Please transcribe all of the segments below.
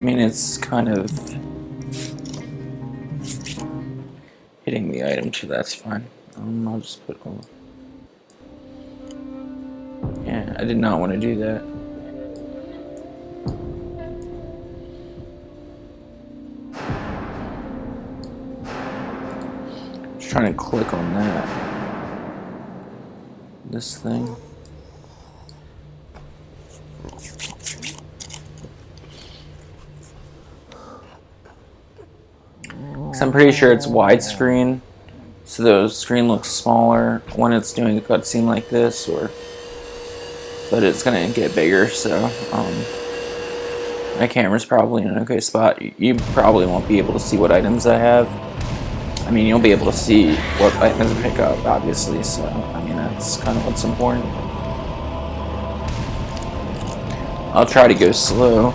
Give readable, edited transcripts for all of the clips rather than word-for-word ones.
I mean, it's kind of hitting the item too, that's fine. I'll just put all... Yeah, I did not want to do that. Just trying to click on that. This thing. So I'm pretty sure it's widescreen, so the screen looks smaller when it's doing a cutscene like this, but it's gonna get bigger. So my camera's probably in an okay spot. You probably won't be able to see what items I have. I mean, you'll be able to see what items I pick up, obviously. So I mean, that's kind of what's important. I'll try to go slow.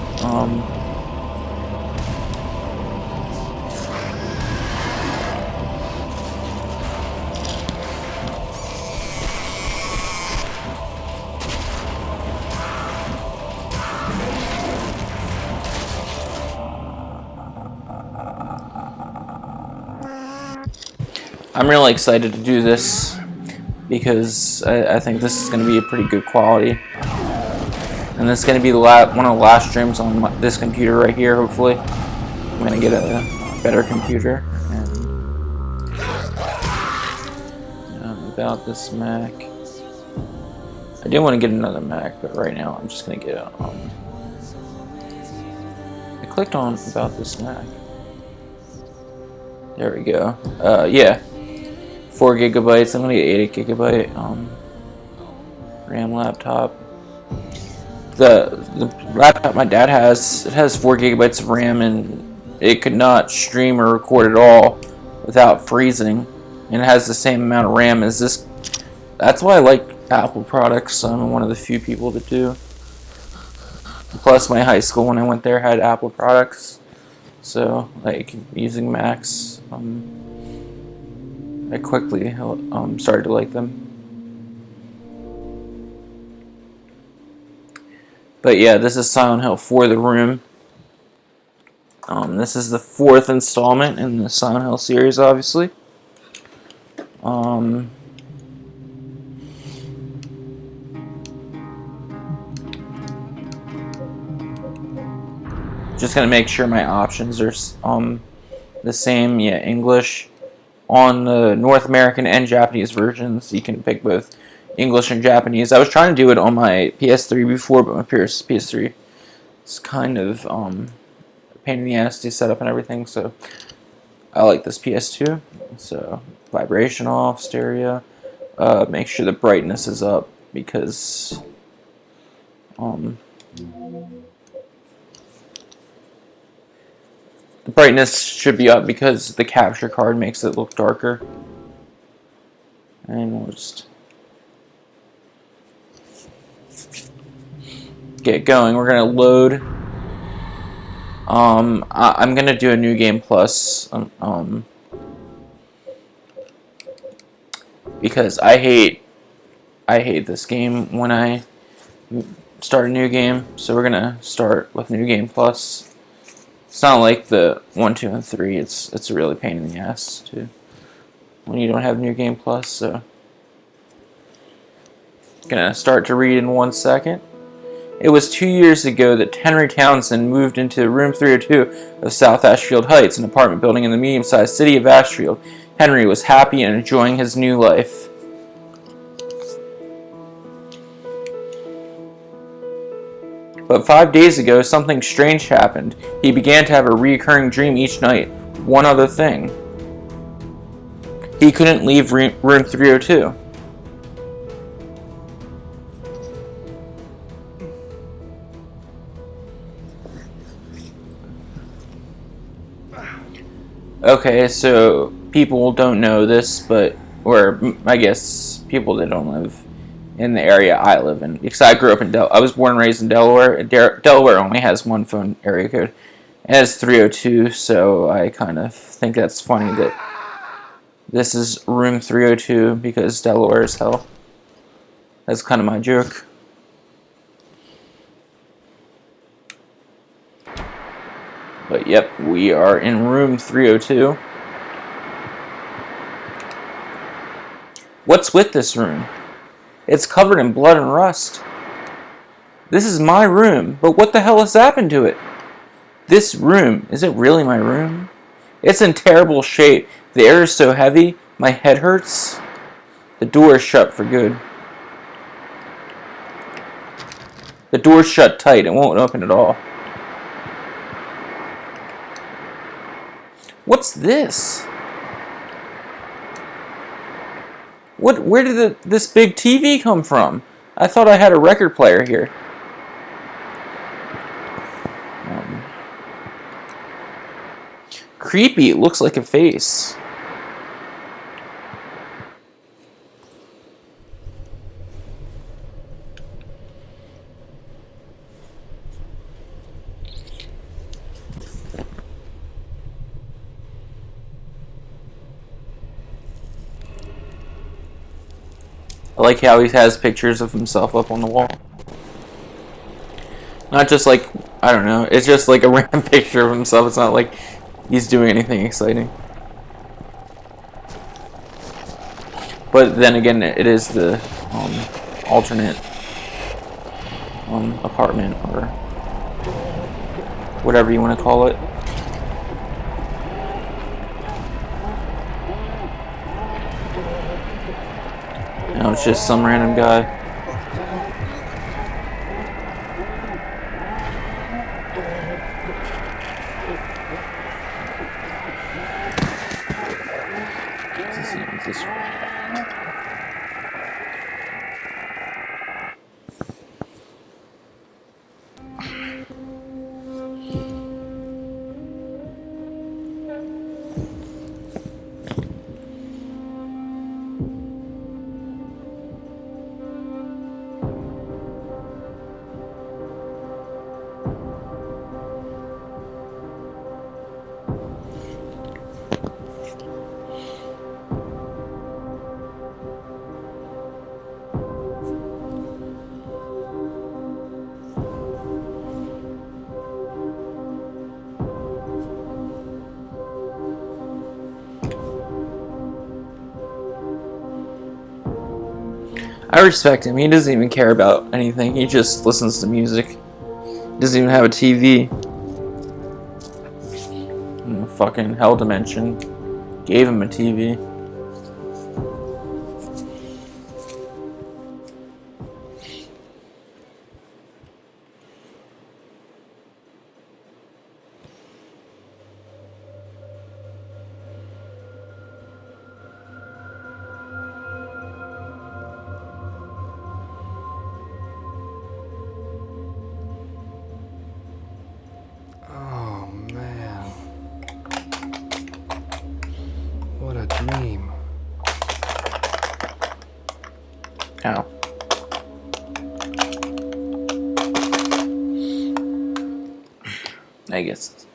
I'm really excited to do this because I think this is going to be a pretty good quality. And this is going to be one of the last streams on this computer right here, hopefully. I'm going to get a better computer. And about this Mac. I do want to get another Mac, but right now I'm just going to get a... I clicked on about this Mac. There we go. Yeah. 4 gigabytes. I'm going to get 8 gigabyte RAM laptop. The laptop my dad has, it has 4 gigabytes of RAM, and it could not stream or record at all without freezing. And it has the same amount of RAM as this. That's why I like Apple products. I'm one of the few people that do. Plus, my high school when I went there had Apple products, so like using Macs, I quickly started to like them. But yeah, this is Silent Hill 4: The Room. This is the 4th installment in the Silent Hill series, obviously. Just gonna make sure my options are the same. Yeah, English. On the North American and Japanese versions, you can pick both English and Japanese. I was trying to do it on my PS3 before, but my PS3 is kind of a pain in the ass to set up and everything, so I like this PS2. So vibration off, stereo. Make sure the brightness is up because the brightness should be up because the capture card makes it look darker. And we'll just get going. We're gonna load. I'm gonna do a New Game Plus. Because I hate this game when I start a new game. So we're gonna start with New Game Plus. It's not like the 1, 2, and 3. It's a really pain in the ass too when you don't have New Game Plus. So gonna start to read in 1 second. It was 2 years ago that Henry Townsend moved into room 302 of South Ashfield Heights, an apartment building in the medium-sized city of Ashfield. Henry was happy and enjoying his new life. But 5 days ago, something strange happened. He began to have a recurring dream each night. One other thing. He couldn't leave room 302. Okay, so people don't know this, but, or I guess people that don't live in the area I live in, because I grew up in I was born and raised in Delaware. Delaware only has one phone area code, and it's 302. So I kind of think that's funny that this is room 302 because Delaware is hell. That's kind of my joke. But yep, we are in room 302. What's with this room? It's covered in blood and rust. This is my room, but what the hell has happened to it? This room, is it really my room? It's in terrible shape. The air is so heavy, my head hurts. The door is shut for good. The door's shut tight, it won't open at all. What's this? Where did this big TV come from? I thought I had a record player here. Creepy, it looks like a face. I like how he has pictures of himself up on the wall. Not just like, I don't know, it's just like a random picture of himself. It's not like he's doing anything exciting. But then again, it is the alternate apartment, or whatever you want to call it. No, it's just some random guy. Is this I respect him. He doesn't even care about anything. He just listens to music. He doesn't even have a TV. And the fucking hell dimension gave him a TV. Dream. How? I guess.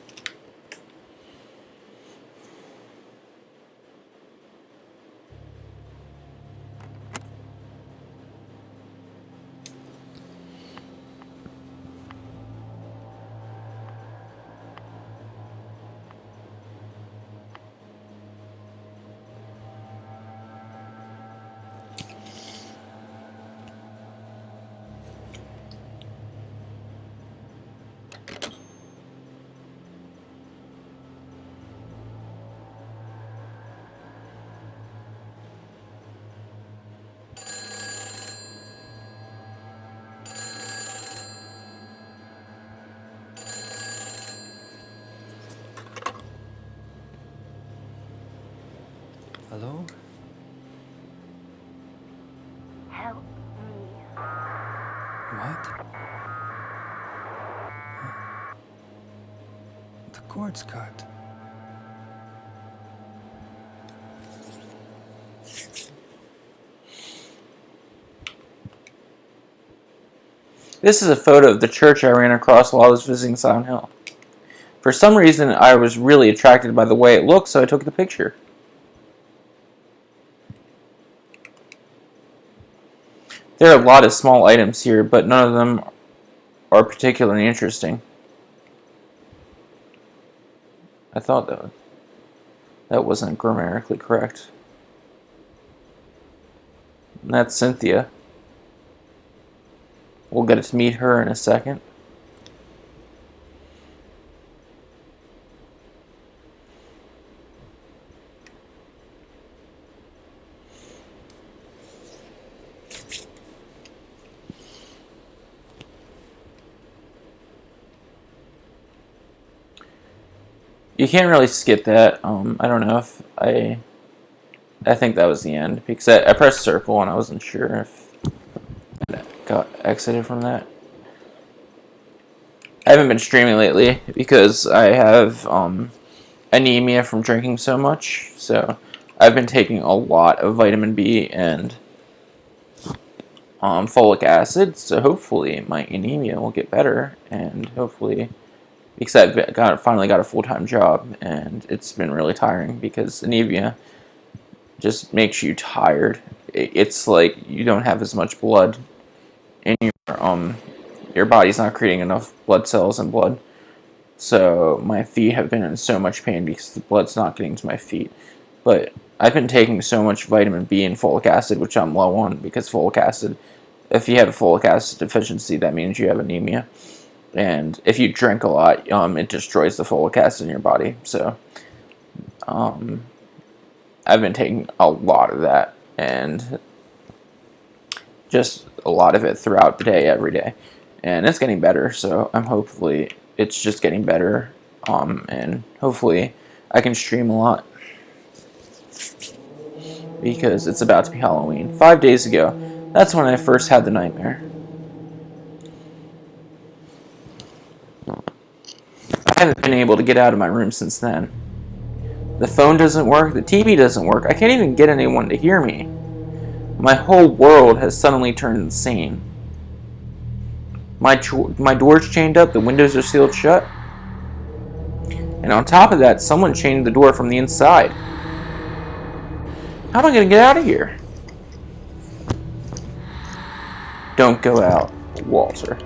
Hello? Help me. What? The cord's cut. This is a photo of the church I ran across while I was visiting Silent Hill. For some reason, I was really attracted by the way it looked, so I took the picture. There are a lot of small items here, but none of them are particularly interesting. I thought that wasn't grammatically correct. And that's Cynthia. We'll get to meet her in a second. You can't really skip that. I don't know if I think that was the end because I pressed circle and I wasn't sure if I got exited from that. I haven't been streaming lately because I have anemia from drinking so much. So I've been taking a lot of vitamin B and folic acid. So hopefully my anemia will get better, and hopefully, because I've finally got a full-time job, and it's been really tiring because anemia just makes you tired. It's like you don't have as much blood in your body's not creating enough blood cells and blood. So my feet have been in so much pain because the blood's not getting to my feet. But I've been taking so much vitamin B and folic acid, which I'm low on because folic acid, if you have a folic acid deficiency, that means you have anemia. And if you drink a lot, it destroys the folic acid in your body. So I've been taking a lot of that, and just a lot of it throughout the day, every day. And it's getting better, so hopefully it's just getting better, and hopefully I can stream a lot. Because it's about to be Halloween. 5 days ago, that's when I first had the nightmare. I haven't been able to get out of my room since then. The phone doesn't work, the TV doesn't work, I can't even get anyone to hear me. My whole world has suddenly turned insane. My door's chained up, the windows are sealed shut. And on top of that, someone chained the door from the inside. How am I going to get out of here? Don't go out, Walter.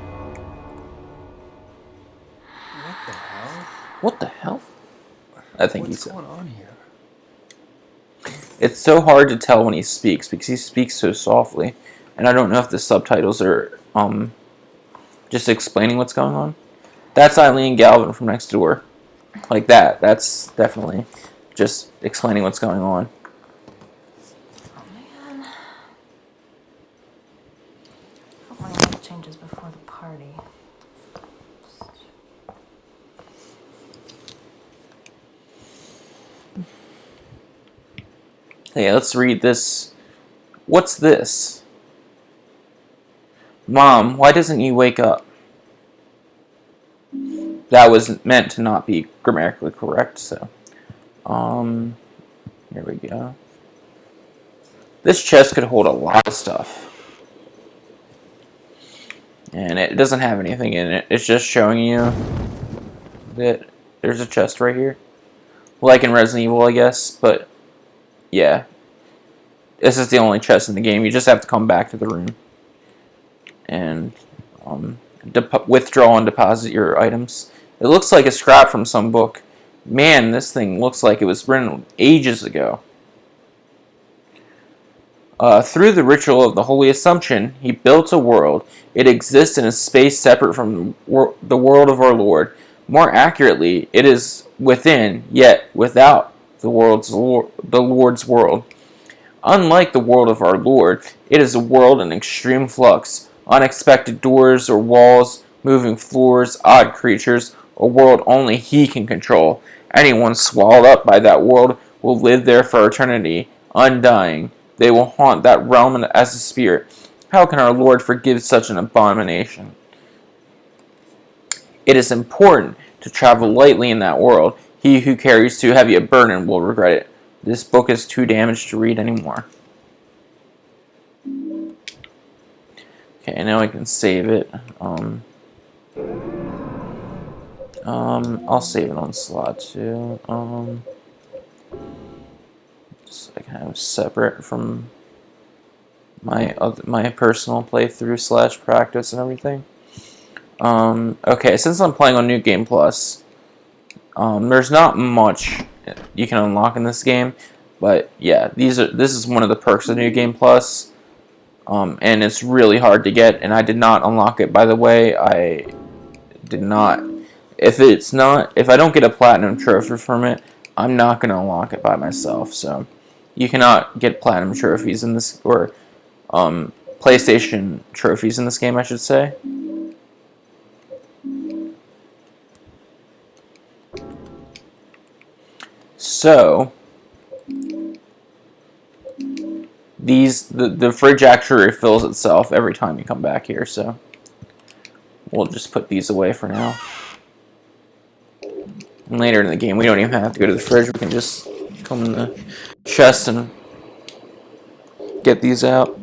What the hell? What the hell? I think he said. What's going on here? It's so hard to tell when he speaks because he speaks so softly. And I don't know if the subtitles are just explaining what's going on. That's Eileen Galvin from next door. Like that. That's definitely just explaining what's going on. Oh man. Hope my life changes before the party. Hey, let's read this. What's this? Mom, why doesn't you wake up? That was meant to not be grammatically correct, so. Here we go. This chest could hold a lot of stuff. And it doesn't have anything in it. It's just showing you that there's a chest right here. Like in Resident Evil, I guess, but yeah. This is the only chest in the game. You just have to come back to the room and withdraw and deposit your items. It looks like a scrap from some book. Man, this thing looks like it was written ages ago. Through the ritual of the Holy Assumption, he built a world. It exists in a space separate from the world of our Lord. More accurately, it is within, yet without the Lord's world. Unlike the world of our Lord, it is a world in extreme flux. Unexpected doors or walls, moving floors, odd creatures, a world only he can control. Anyone swallowed up by that world will live there for eternity, undying. They will haunt that realm as a spirit. How can our Lord forgive such an abomination? It is important to travel lightly in that world. He who carries too heavy a burden will regret it. This book is too damaged to read anymore. Okay, now I can save it. I'll save it on slot 2. Just I can have separate from my personal playthrough / practice and everything. Okay, since I'm playing on New Game Plus, There's not much you can unlock in this game, but yeah, this is one of the perks of New Game Plus, and it's really hard to get. And I did not unlock it, by the way. I did not. If I don't get a platinum trophy from it, I'm not gonna unlock it by myself. So you cannot get platinum trophies in this, or PlayStation trophies in this game, I should say. So the fridge actually refills itself every time you come back here, so we'll just put these away for now. And later in the game, we don't even have to go to the fridge. We can just come in the chest and get these out.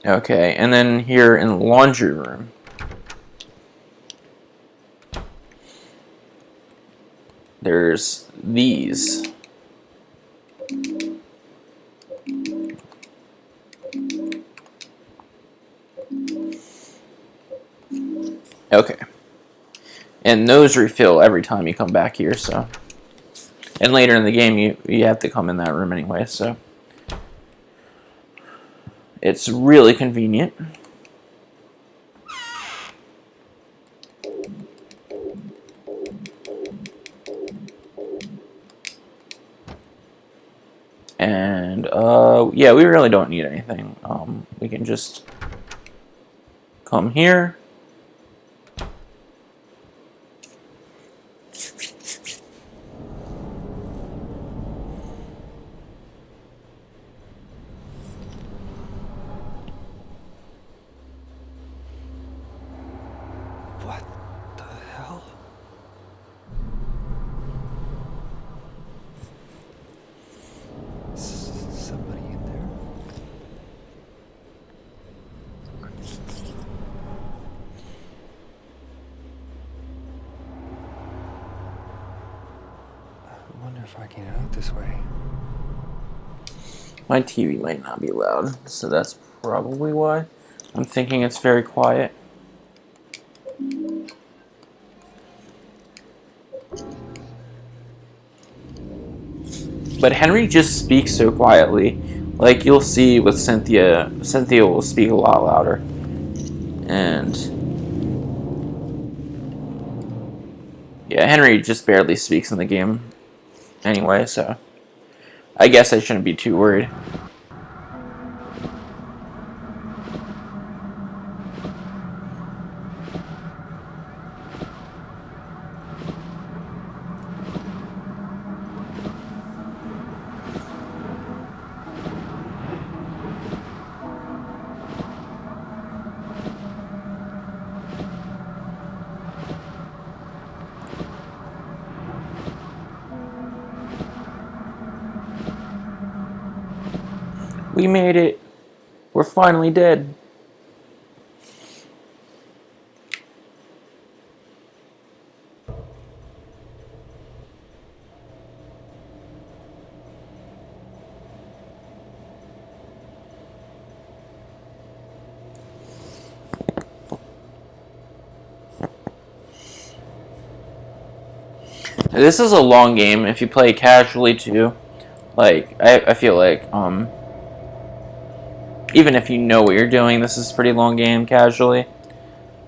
Okay, and then here in the laundry room, there's these. Okay. And those refill every time you come back here, so. And later in the game, you have to come in that room anyway, so. It's really convenient. And, yeah, we really don't need anything. We can just come here. What the hell? Somebody in there? I wonder if I can get out this way. My TV might not be loud, so that's probably why. I'm thinking it's very quiet. But Henry just speaks so quietly. Like, you'll see with Cynthia, Cynthia will speak a lot louder. And yeah, Henry just barely speaks in the game anyway, so I guess I shouldn't be too worried. We made it. We're finally dead. This is a long game if you play casually too. Like, I feel like, even if you know what you're doing, this is a pretty long game casually.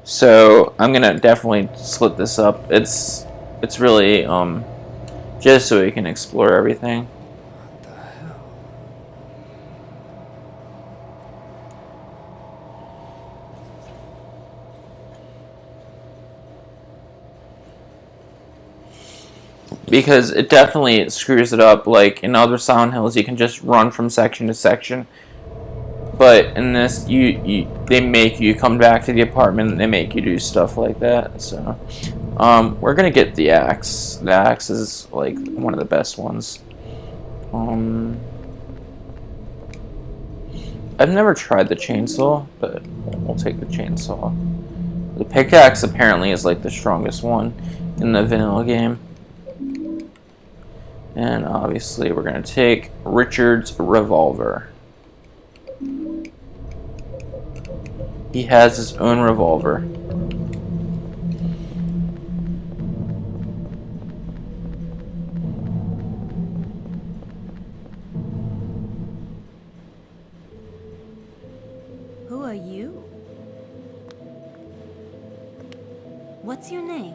So I'm gonna definitely split this up. It's really just so we can explore everything. What the hell? Because it definitely screws it up. Like in other Silent Hills, you can just run from section to section. But in this, they make you come back to the apartment and they make you do stuff like that. So, we're gonna get the axe. The axe is like one of the best ones. I've never tried the chainsaw, but we'll take the chainsaw. The pickaxe apparently is like the strongest one in the vanilla game. And obviously, we're gonna take Richard's revolver. He has his own revolver. What's your name?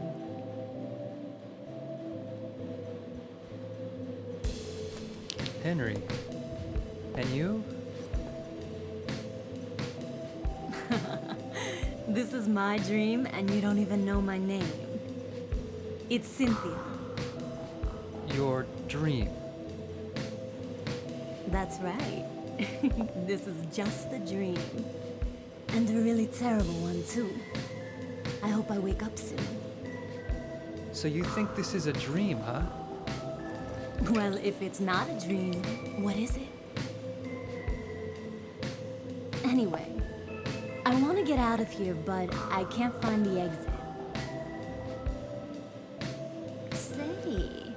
Henry. And you? This is my dream, and you don't even know my name. It's Cynthia. Your dream. That's right. This is just a dream. And a really terrible one, too. I hope I wake up soon. So you think this is a dream, huh? Well, if it's not a dream, what is it? Anyway, I want to get out of here, but I can't find the exit. Say,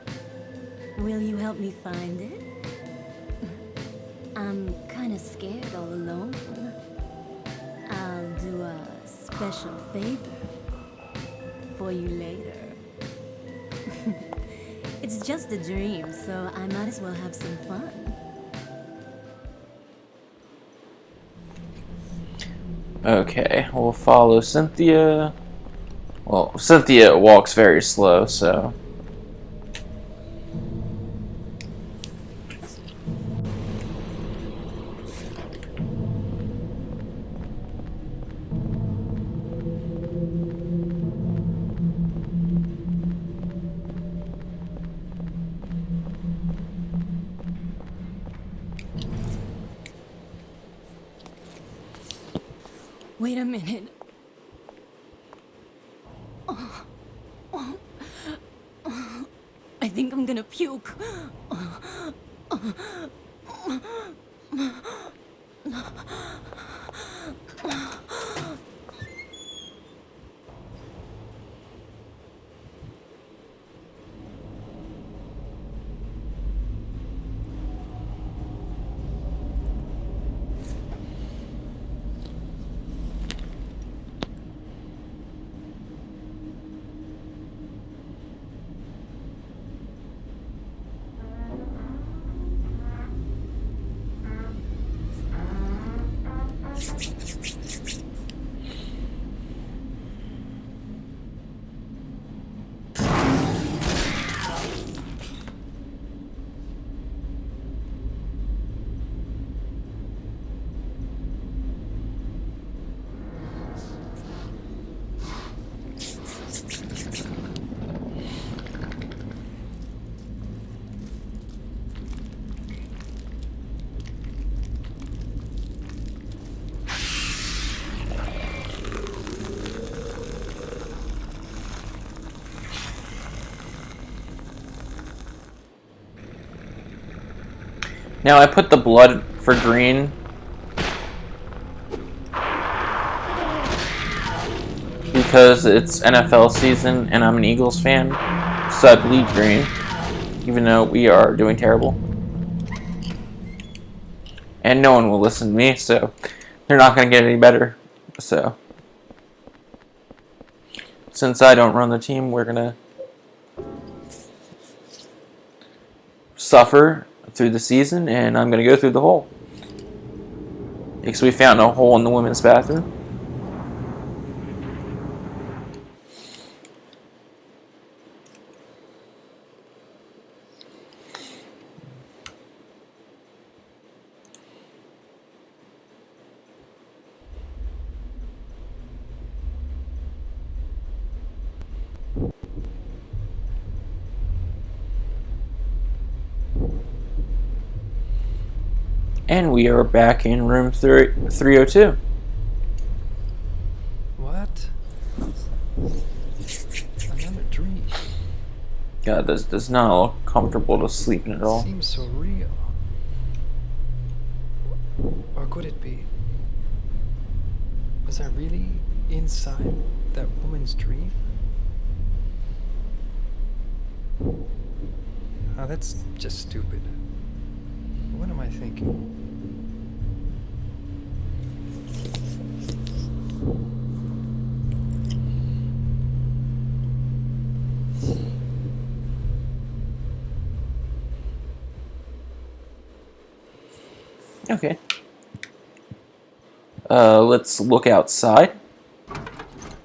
will you help me find it? I'm kind of scared all alone. I'll do a special favor for you later. It's just a dream, so I might as well have some fun. Okay, we'll follow Cynthia. Well, Cynthia walks very slow, so. Wait a minute. I think I'm gonna puke. Now I put the blood for green because it's NFL season and I'm an Eagles fan, so I bleed green, even though we are doing terrible. And no one will listen to me, so they're not going to get any better. So, since I don't run the team, we're going to suffer through the season, and I'm going to go through the hole. Because we found a hole in the women's bathroom. And we are back in room 302. What? Another dream. God, this does not look comfortable to sleep in at all. Seems so real. Or could it be? Was I really inside that woman's dream? Oh, that's just stupid. What am I thinking? Okay. Let's look outside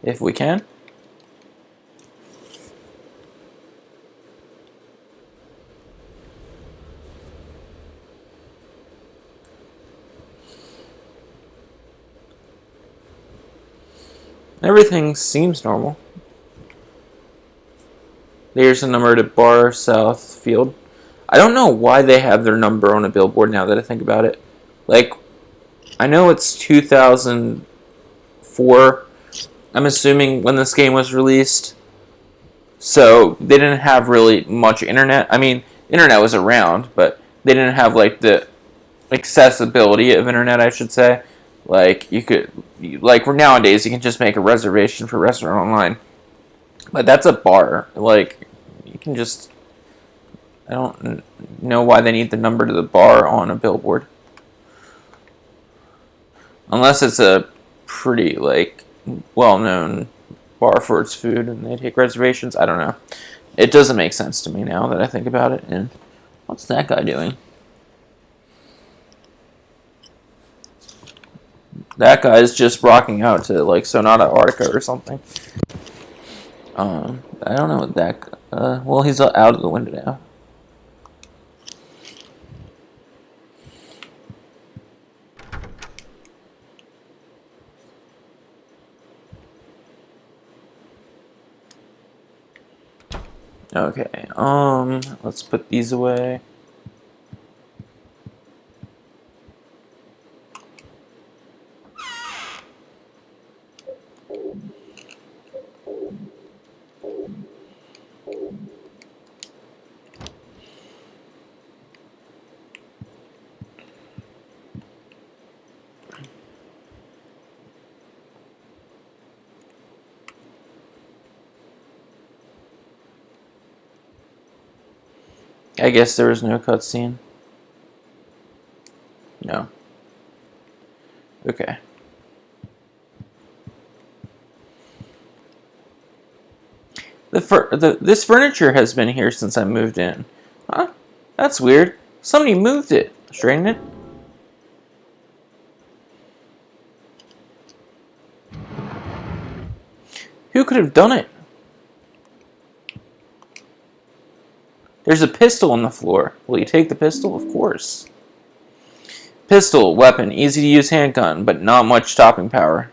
if we can. Everything seems normal. There's a number to Bar South Field. I don't know why they have their number on a billboard now that I think about it. Like, I know it's 2004. I'm assuming when this game was released. So they didn't have really much internet. I mean, internet was around, but they didn't have like the accessibility of internet, I should say. Like nowadays, you can just make a reservation for a restaurant online. But that's a bar. Like, you can just... I don't know why they need the number to the bar on a billboard. Unless it's a pretty, like, well-known bar for its food and they take reservations. I don't know. It doesn't make sense to me now that I think about it. And what's that guy doing? That guy's just rocking out to, like, Sonata Arctica or something. I don't know what that... well, he's out of the window now. Okay, let's put these away. I guess there was no cutscene. No. Okay. This furniture has been here since I moved in. Huh? That's weird. Somebody moved it. Straighten it. Who could have done it? There's a pistol on the floor. Will you take the pistol? Of course. Pistol, weapon, easy to use handgun, but not much stopping power.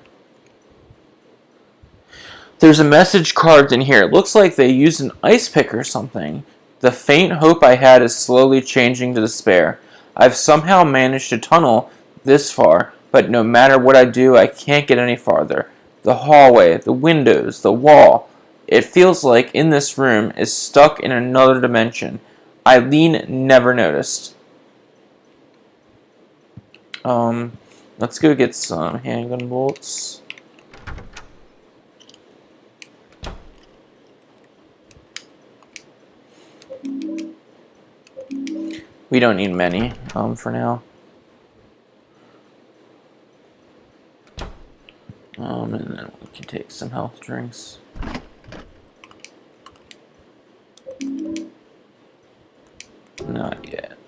There's a message carved in here. It looks like they used an ice pick or something. The faint hope I had is slowly changing to despair. I've somehow managed to tunnel this far, but no matter what I do, I can't get any farther. The hallway, the windows, the wall. It feels like in this room is stuck in another dimension. Eileen never noticed. Let's go get some handgun bullets. We don't need many, for now. And then we can take some health drinks. Not yet.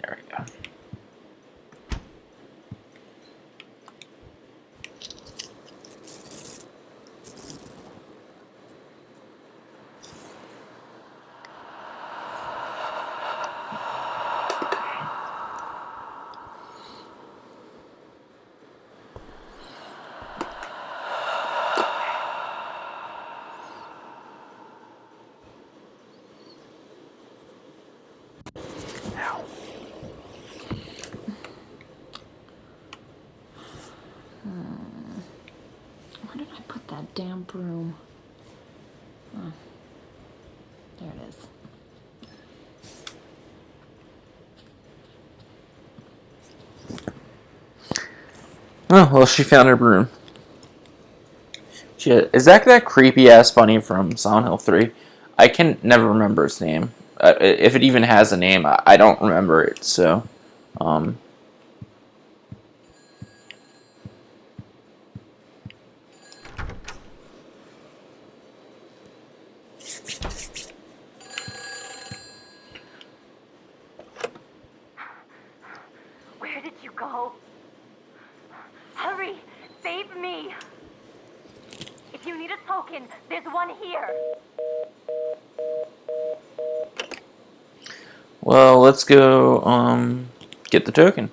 There we go. Where did I put that damn broom? Oh, there it is. Oh, well, she found her broom. Is that creepy ass bunny from Silent Hill 3? I can never remember its name. If it even has a name, I don't remember it, so... Where did you go? Hurry! Save me! If you need a token, there's one here. Well, let's go get the token.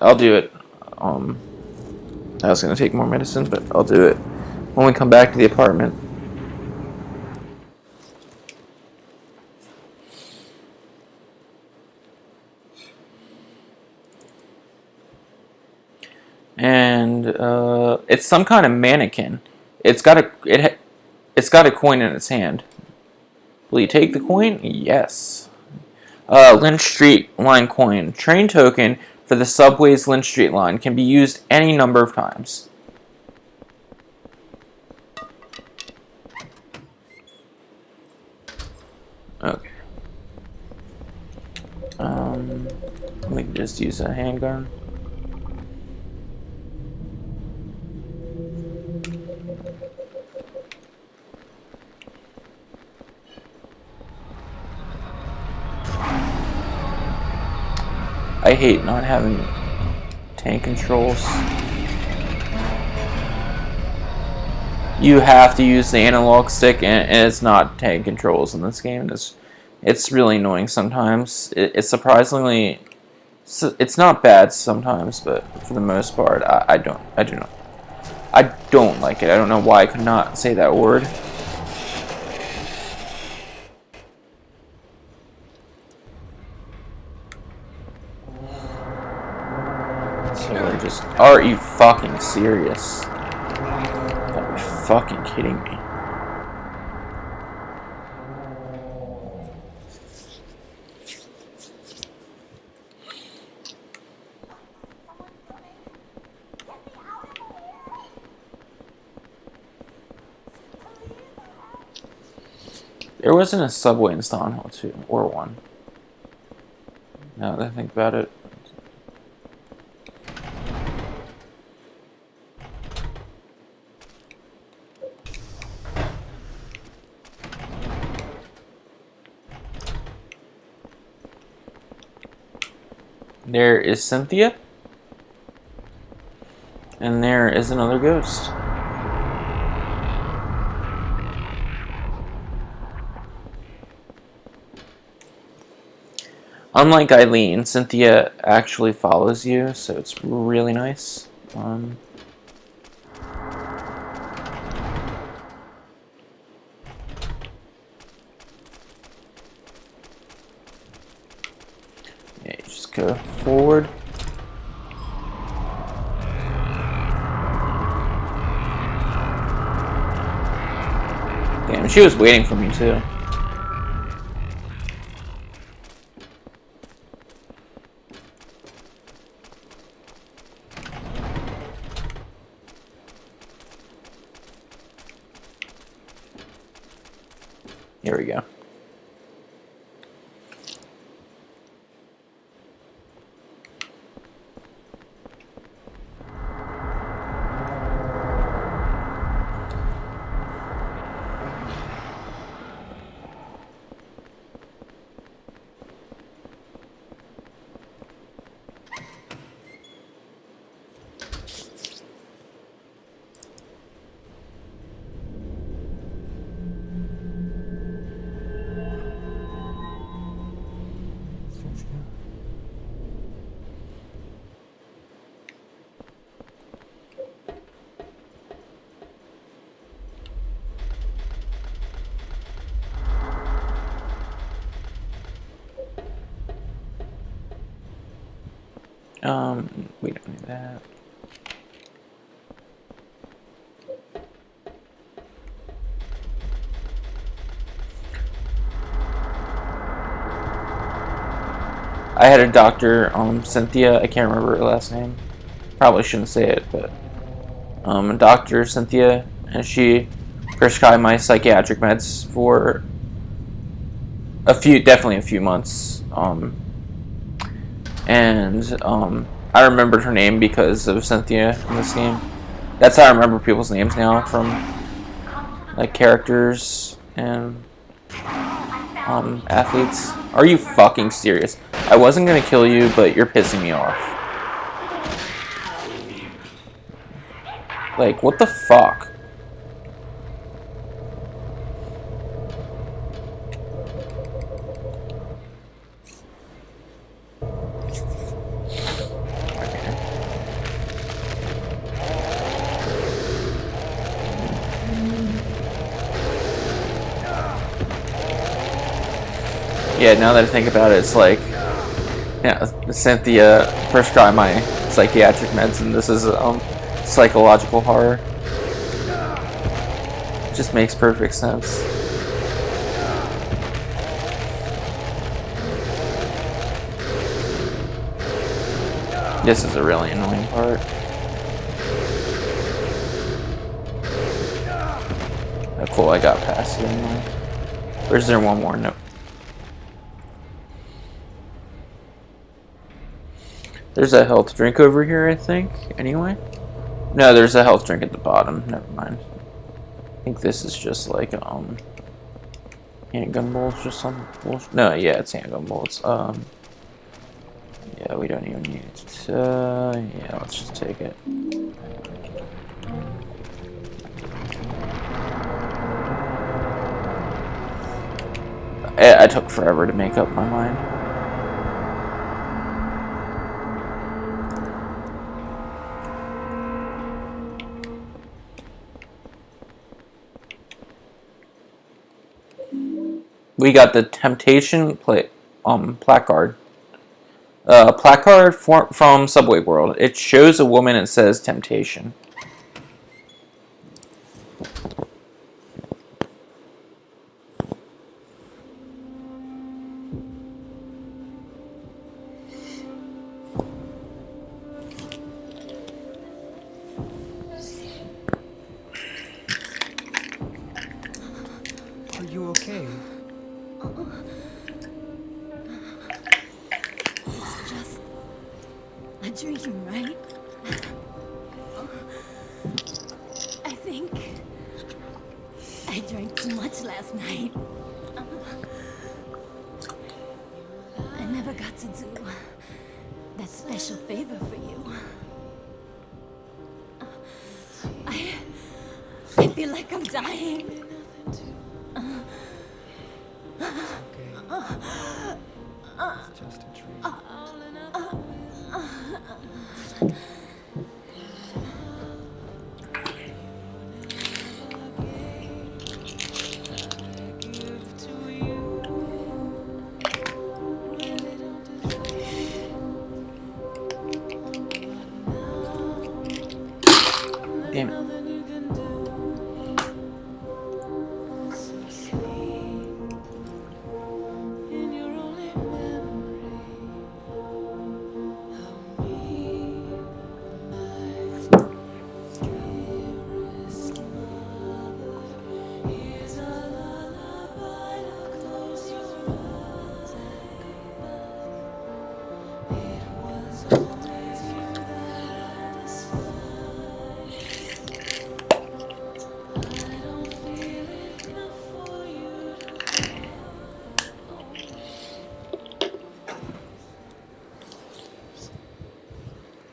I'll do it. I was gonna take more medicine, but I'll do it when we come back to the apartment. And it's some kind of mannequin. It's got a coin in its hand. Will you take the coin? Yes. Lynch Street line coin. Train token for the subway's Lynch Street line can be used any number of times. Okay. We can just use a handgun. I hate not having tank controls. You have to use the analog stick, and it's not tank controls in this game. It's really annoying sometimes. It's surprisingly, it's not bad sometimes, but for the most part, I don't like it. I don't know why I could not say that word. Are you fucking serious? Are you fucking kidding me? There wasn't a subway in Silent Hill 2 or 1. Now that I think about it. There is Cynthia. And there is another ghost. Unlike Eileen, Cynthia actually follows you, so it's really nice. Yeah, you just go forward. Damn, she was waiting for me too. Here we go. We don't need that. I had a doctor, Cynthia, I can't remember her last name. Probably shouldn't say it, but Dr. Cynthia, and she prescribed my psychiatric meds for definitely a few months. I remembered her name because of Cynthia in this game. That's how I remember people's names now, from like characters and athletes. Are you fucking serious? I wasn't gonna kill you, but you're pissing me off. Like, what the fuck? Yeah, now that I think about it, it's like, yeah, Cynthia prescribed my psychiatric meds, and this is psychological horror. It just makes perfect sense. This is a really annoying part. Oh, cool, I got past it anyway. Or is there one more? Nope. There's a health drink over here, I think, anyway. No, there's a health drink at the bottom. Never mind. I think this is just like, handgun bullets or some bullshit. No, yeah, it's handgun bullets. Yeah, we don't even need it. Yeah, let's just take it. I took forever to make up my mind. We got the Temptation placard. Placard from Subway World. It shows a woman and says Temptation. Are you okay? It's just a dream, right? I think I drank too much last night. I never got to do that special favor for you. I feel like I'm dying. It's just a dream. Damn it.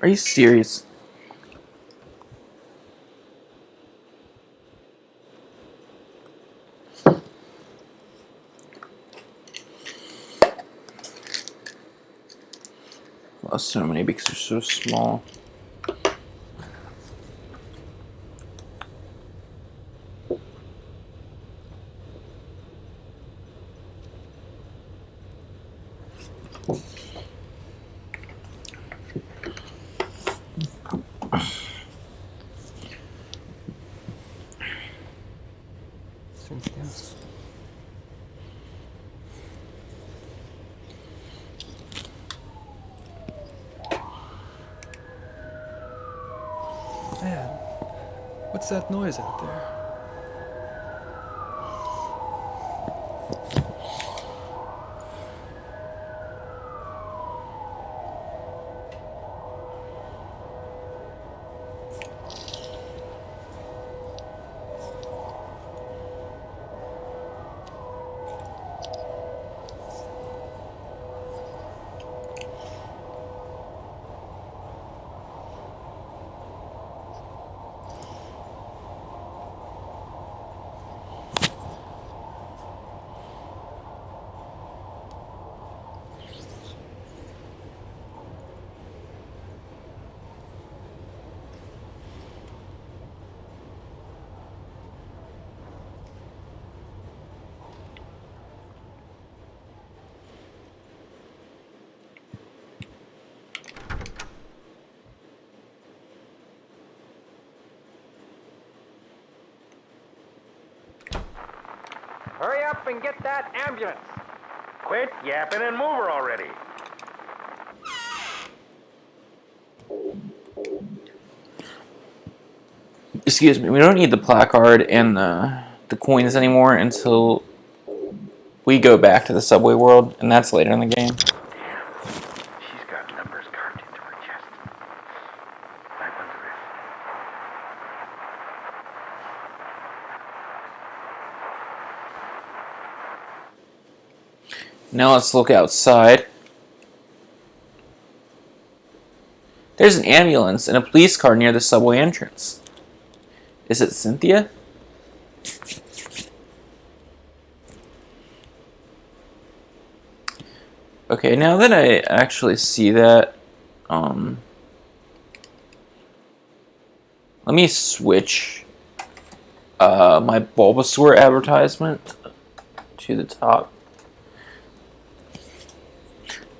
Are you serious? Lost so many because they're so small. Cynthia. Man, what's that noise out there? up and get that ambulance. Quit yapping and move her already. Excuse me, we don't need the placard and the coins anymore until we go back to the subway world, and that's later in the game. She's got numbers carved into her chest. I wonder if... Now let's look outside. There's an ambulance and a police car near the subway entrance. Is it Cynthia? Okay, now that I actually see that, let me switch my Bulbasaur advertisement to the top.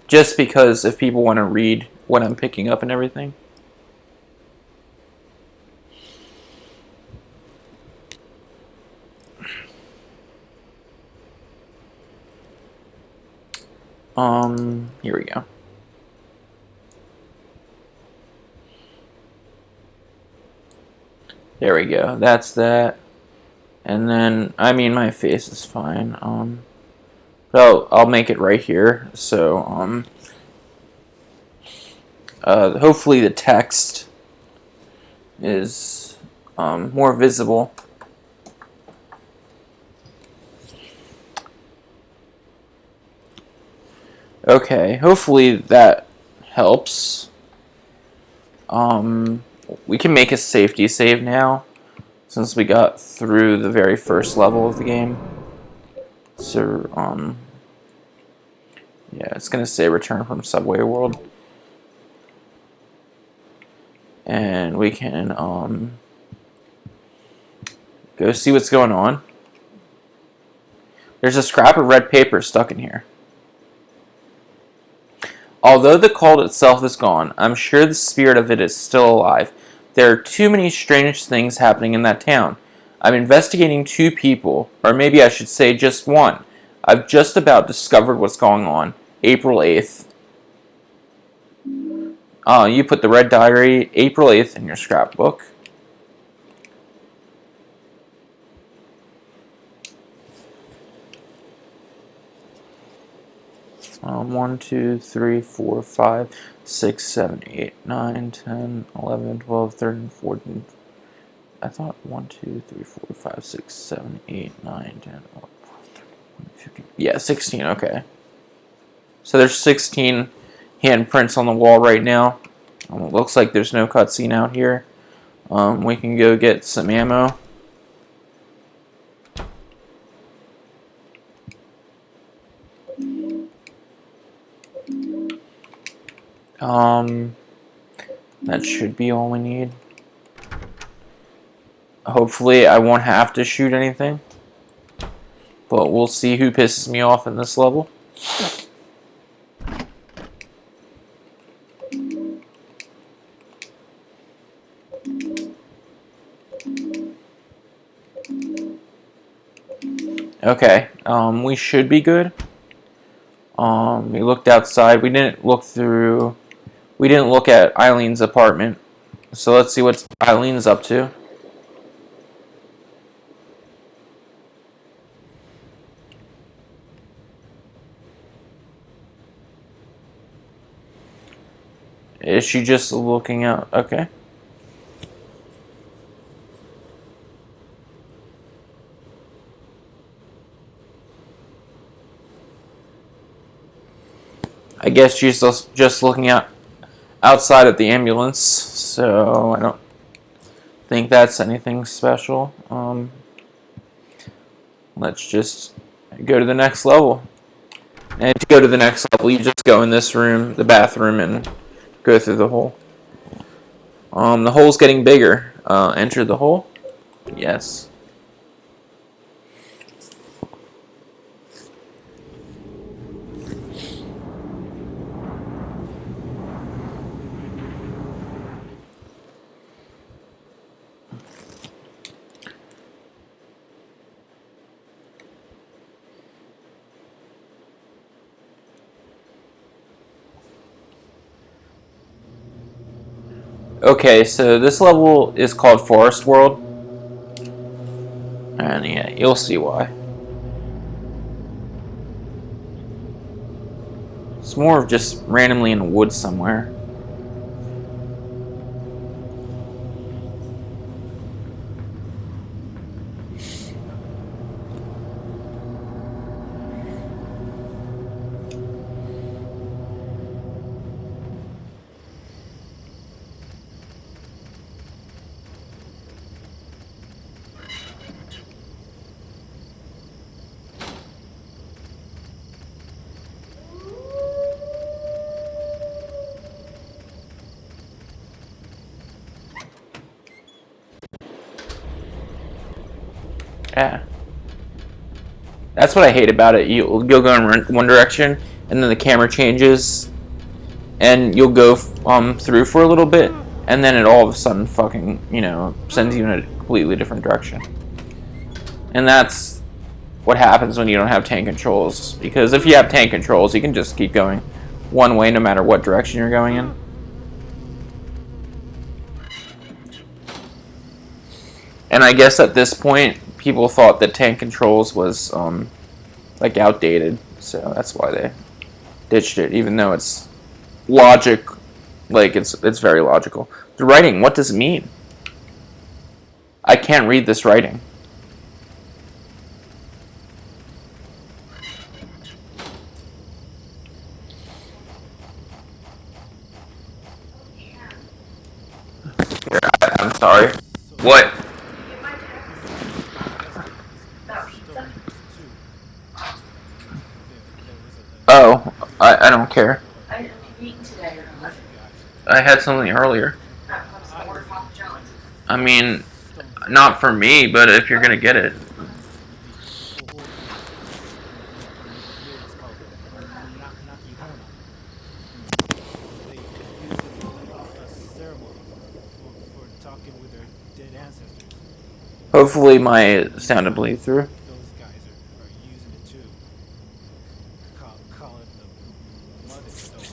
Just because if people want to read what I'm picking up and everything. Here we go. There we go. That's that. And then, I mean, my face is fine. But I'll make it right here. So, hopefully the text is more visible. Okay, hopefully that helps. We can make a safety save now, since we got through the very first level of the game. So, yeah, it's gonna say return from Subway World. And we can, go see what's going on. There's a scrap of red paper stuck in here. Although the cult itself is gone, I'm sure the spirit of it is still alive. There are too many strange things happening in that town. I'm investigating 2 people, or maybe I should say just one. I've just about discovered what's going on. April 8th. You put the red diary, April 8th, in your scrapbook. One, 2, 3, 4, 5, 6, 7, 8, 9, 10, 11, 12, 13, 14. I thought 1, 2, 3, 4, 5, 6, 7, 8, 9, 10, 11, 12, 13, 15. Yeah, 16, okay. So there's 16 handprints on the wall right now. It looks like there's no cutscene out here. We can go get some ammo. That should be all we need. Hopefully I won't have to shoot anything. But we'll see who pisses me off in this level. Okay, we should be good. We looked outside. We didn't look at Eileen's apartment. So let's see what Eileen's up to. Is she just looking out? Okay. I guess she's just looking outside at the ambulance, so I don't think that's anything special. Let's just go to the next level. And to go to the next level, you just go in this room, the bathroom, and go through the hole. The hole's getting bigger. Enter the hole. Yes. Okay, so this level is called Forest World. And yeah, you'll see why. It's more of just randomly in the woods somewhere. Yeah. That's what I hate about it. You'll go in one direction, and then the camera changes, and you'll go through for a little bit, and then it all of a sudden fucking, you know, sends you in a completely different direction. And that's what happens when you don't have tank controls. Because if you have tank controls, you can just keep going one way no matter what direction you're going in. And I guess at this point, people thought that tank controls was like outdated, so that's why they ditched it. Even though it's logic, like it's very logical. The writing, what does it mean? I can't read this writing. I'm sorry. What? Oh, I don't care. Have you eaten today or not? I had something earlier. I was going to order Papa John's. I mean, not for me, but if you're gonna get it. Hopefully my sound will bleed through. Those guys are using it too. Call it the Mother Stone.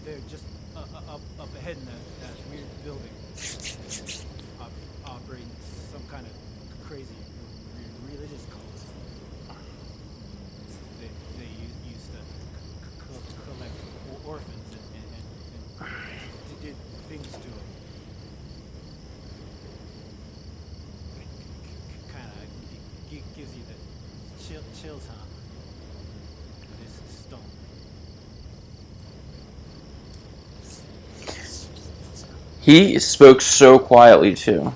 They're just up ahead in that weird building. Operating some kind of crazy religious cult. They used to collect orphans and did things to them. Gives you the chills, huh? This stone. He spoke so quietly too.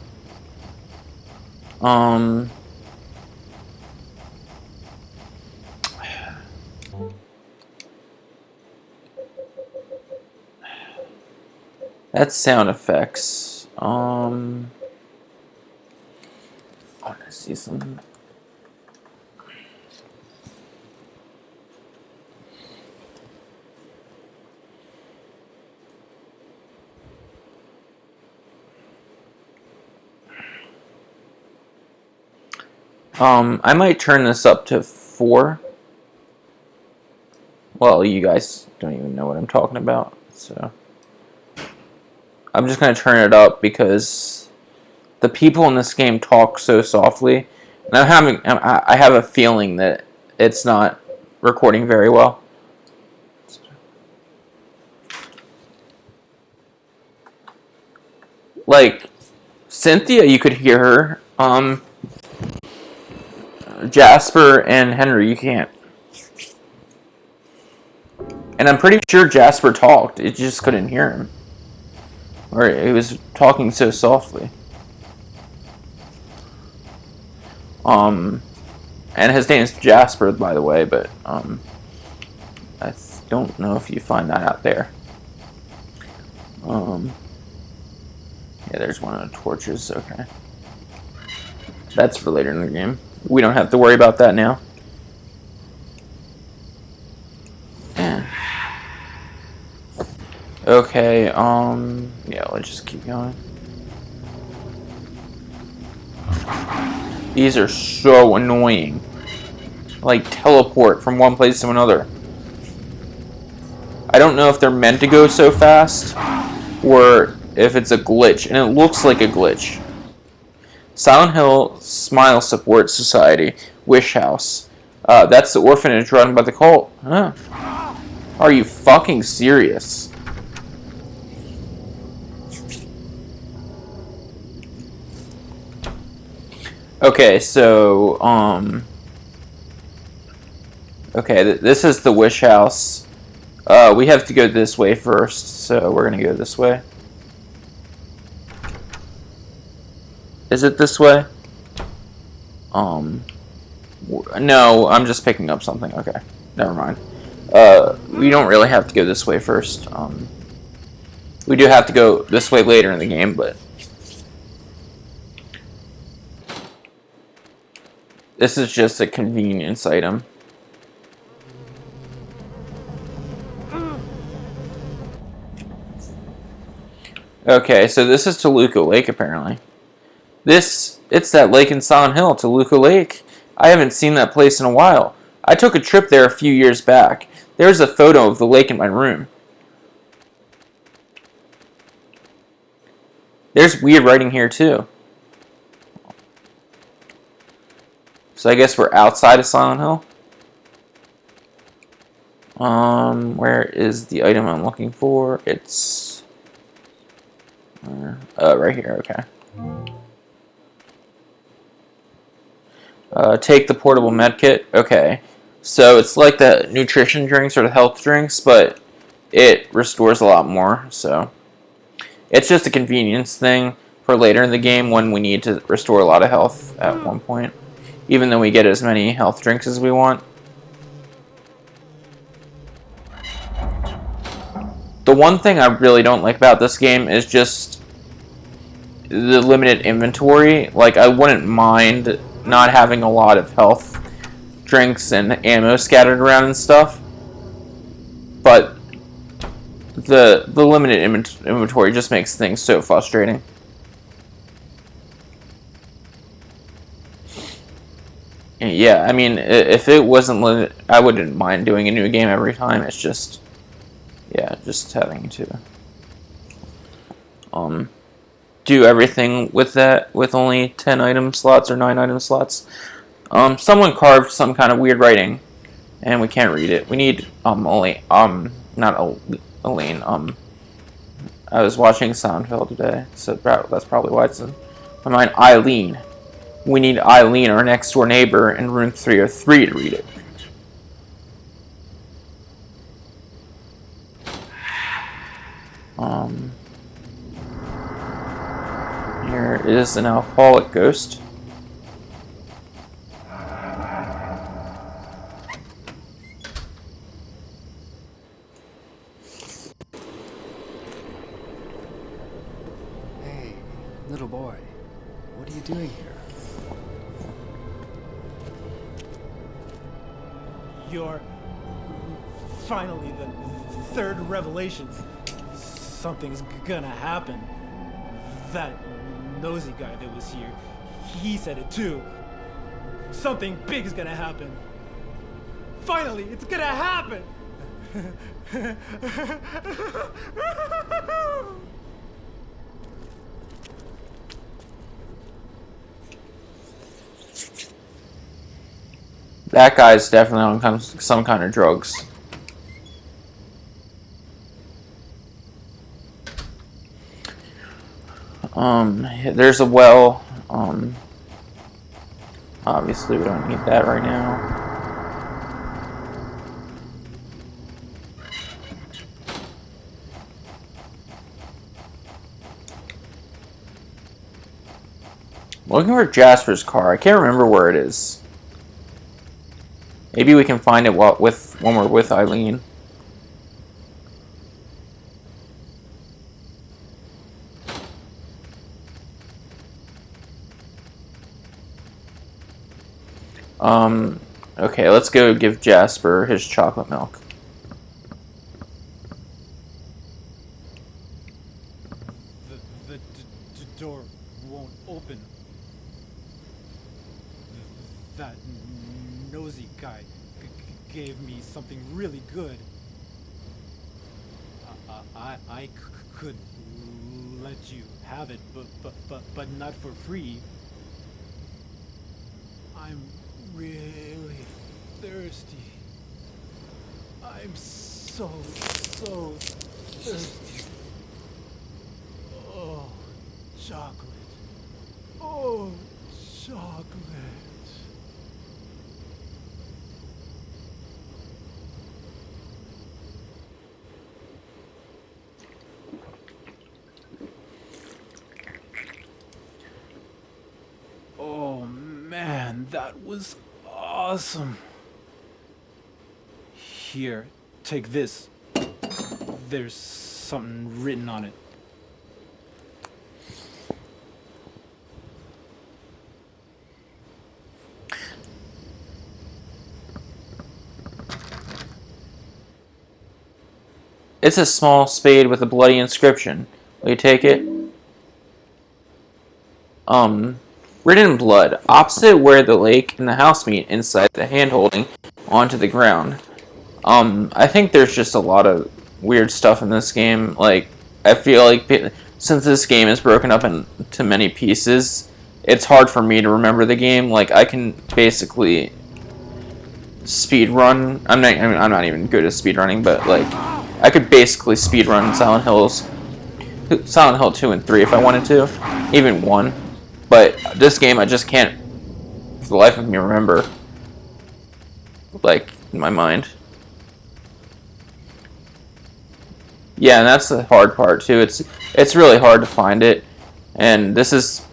That's sound effects. I want to see something. I might turn this up to 4. Well, you guys don't even know what I'm talking about, so I'm just gonna turn it up because the people in this game talk so softly, and I have a feeling that it's not recording very well. Like Cynthia, you could hear her. Jasper and Henry, you can't. And I'm pretty sure Jasper talked. It just couldn't hear him. Or he was talking so softly. And his name's Jasper, by the way, but I don't know if you find that out there. Yeah, there's one of the torches. Okay, that's for later in the game. We don't have to worry about that now. Yeah. Okay, yeah, let's just keep going. These are so annoying. Like, teleport from one place to another. I don't know if they're meant to go so fast, or if it's a glitch, and it looks like a glitch. Silent Hill Smile Support Society, Wish House. That's the orphanage run by the cult. Huh. Are you fucking serious? Okay, so, okay, this is the Wish House. We have to go this way first, so we're gonna go this way. Is it this way? No, I'm just picking up something. Okay, never mind. We don't really have to go this way first. We do have to go this way later in the game, but this is just a convenience item. Okay, so this is Toluca Lake, apparently. It's that lake in Silent Hill, Toluca Lake. I haven't seen that place in a while. I took a trip there a few years back. There's a photo of the lake in my room. There's weird writing here, too. So I guess we're outside of Silent Hill. Where is the item I'm looking for? It's right here. Okay. Take the portable med kit. Okay. So it's like the nutrition drinks or the health drinks, but it restores a lot more. So it's just a convenience thing for later in the game when we need to restore a lot of health at one point. Even though we get as many health drinks as we want. The one thing I really don't like about this game is just the limited inventory. Like, I wouldn't mind not having a lot of health drinks and ammo scattered around and stuff, but the limited inventory just makes things so frustrating. Yeah, I mean, if it wasn't limited, I wouldn't mind doing a new game every time. It's just, yeah, just having to do everything with that with only 10 item slots or 9 item slots. Someone carved some kind of weird writing, and we can't read it. We need not Elaine. I was watching Seinfeld today, so that's probably why it's in my mind. Eileen. We need Eileen, our next door neighbor, in room 303 to read it. Here is an alcoholic ghost. Hey, little boy, what are you doing here? You're finally the third revelation. Something's gonna happen. That nosy guy that was here, he said it too. Something big is gonna happen. Finally, it's gonna happen! That guy's definitely on some kind of drugs. There's a well. Obviously we don't need that right now. Looking for Jasper's car. I can't remember where it is. Maybe we can find it when we're with Eileen. Okay, let's go give Jasper his chocolate milk. The door won't open. That nosy guy gave me something really good. I could let you have it, but not for free. I'm really thirsty. I'm so thirsty. Oh, chocolate. Oh, chocolate. Oh man, that was awesome. Here, take this. There's something written on it. It's a small spade with a bloody inscription. Will you take it? Written in blood, opposite where the lake and the house meet, inside the hand-holding onto the ground. I think there's just a lot of weird stuff in this game. Like, I feel like since this game is broken up into many pieces, it's hard for me to remember the game. Like, I can basically speed run. I'm not even good at speed running, but like, I could basically speed run Silent Hill 2 and 3 if I wanted to, even 1. But this game, I just can't, for the life of me, remember, like, in my mind. Yeah, and that's the hard part, too. It's really hard to find it. And this is,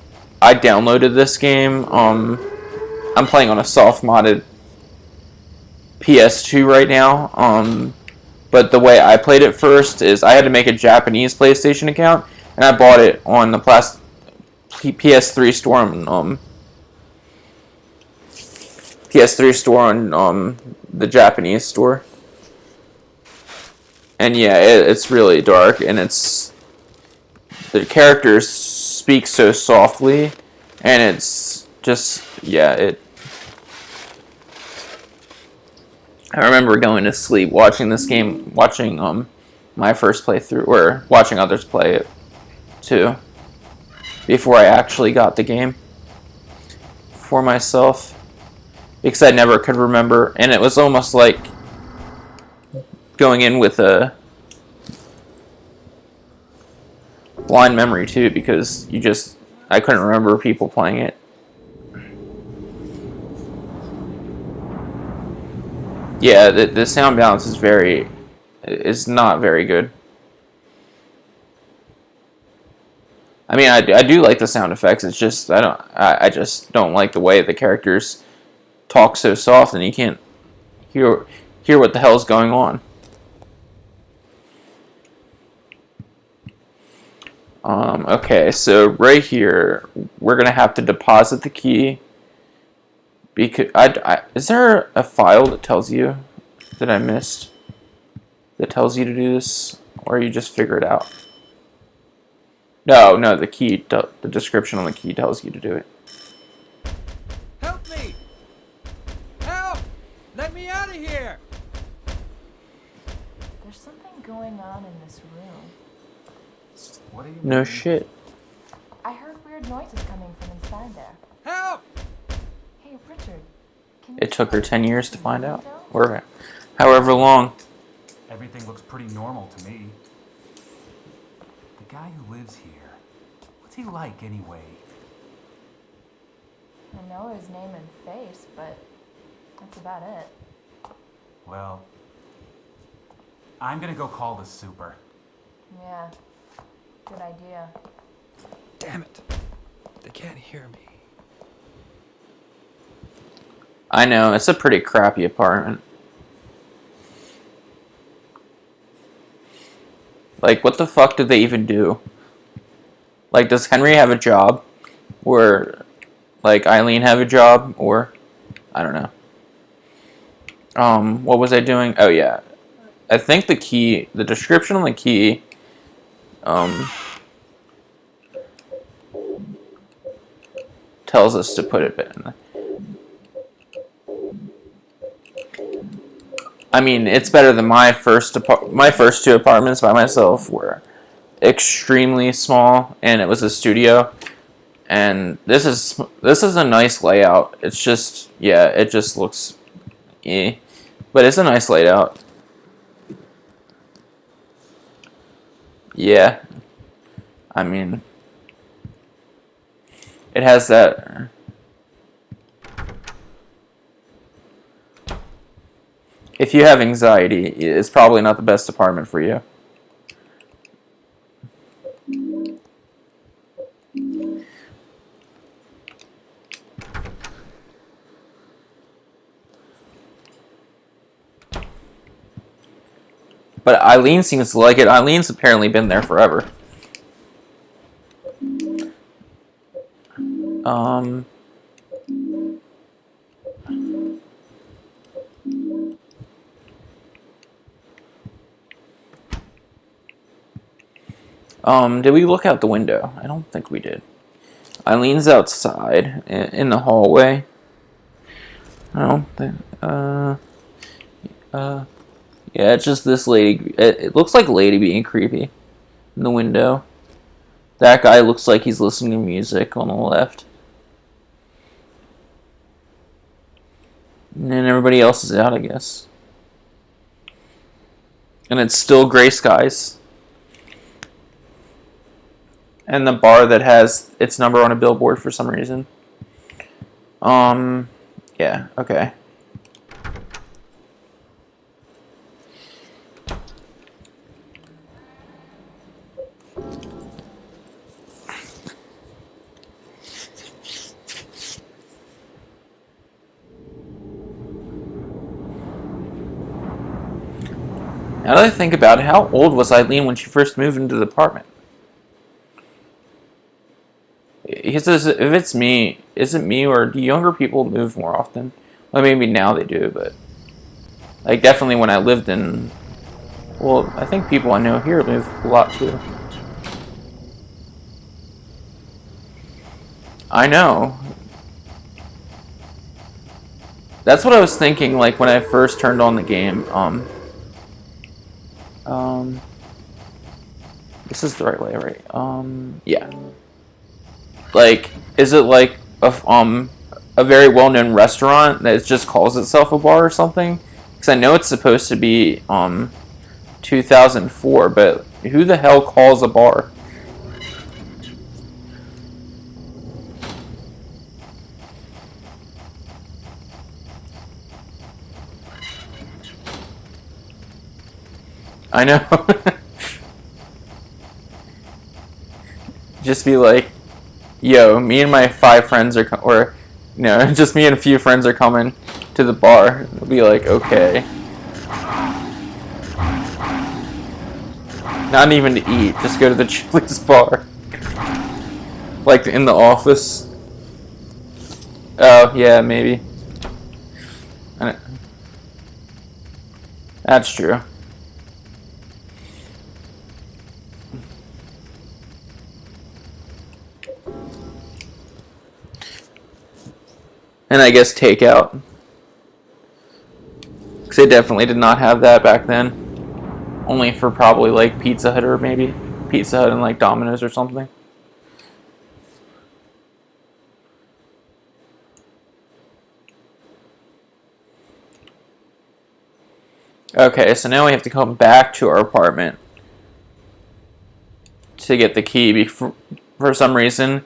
I downloaded this game. I'm playing on a soft-modded PS2 right now. But the way I played it first is I had to make a Japanese PlayStation account, and I bought it on the PS3 store on PS3 store on the Japanese store. And yeah, it's really dark, and the characters speak so softly, and it's just, yeah, I remember going to sleep watching this game, watching my first playthrough, or watching others play it too, before I actually got the game for myself, because I never could remember, and it was almost like going in with a blind memory too, because I couldn't remember people playing it. Yeah, the sound balance is not very good. I mean, I do like the sound effects. It's just I just don't like the way the characters talk so soft, and you can't hear what the hell's going on. Okay, so right here we're gonna have to deposit the key. Because is there a file that tells you that I missed that tells you to do this, or you just figure it out? No, the key, the description on the key tells you to do it. Help me! Help! Let me out of here! There's something going on in this room. What do you No shit. I heard weird noises coming from inside there. Help! Hey, Richard. Can you It took her 10 years to find out, window? or however long. Everything looks pretty normal to me. The guy who lives here, what's he like anyway? I know his name and face, but that's about it. Well, I'm gonna go call the super. Yeah, good idea. Damn it. They can't hear me. I know, it's a pretty crappy apartment. Like, what the fuck did they even do? Like, does Henry have a job? Or, like, Eileen have a job? Or, I don't know. What was I doing? Oh, yeah. I think the key, the description on the key, tells us to put it in. I mean, it's better than my first two apartments by myself, where extremely small, and it was a studio. And this is a nice layout. It's just, yeah, it just looks but it's a nice layout. Yeah, I mean, it has that. If you have anxiety, it's probably not the best apartment for you. But Eileen seems to like it. Eileen's apparently been there forever. Did we look out the window? I don't think we did. Eileen's outside in the hallway. I don't think. Yeah, it's just this lady. It looks like a lady being creepy in the window. That guy looks like he's listening to music on the left. And then everybody else is out, I guess. And it's still gray skies. And the bar that has its number on a billboard for some reason. Yeah, okay. Now that I think about it, how old was Eileen when she first moved into the apartment? Because if it's me, is it me, or do younger people move more often? Well, maybe now they do, but like definitely when I lived in, well, I think people I know here move a lot too. I know. That's what I was thinking, like when I first turned on the game. This is the right way, right? Yeah. Like, is it like a very well-known restaurant that just calls itself a bar or something? Because I know it's supposed to be 2004, but who the hell calls a bar? I know. Just be like, yo, me and my 5 friends are, or, you know, just me and a few friends are coming to the bar. It'll be like, okay. Not even to eat, just go to the Chili's bar. Like in the office. Oh, yeah, maybe. That's true. And I guess takeout. Because they definitely did not have that back then. Only for probably like Pizza Hut or maybe Pizza Hut and like Domino's or something. Okay, so now we have to come back to our apartment to get the key. For some reason,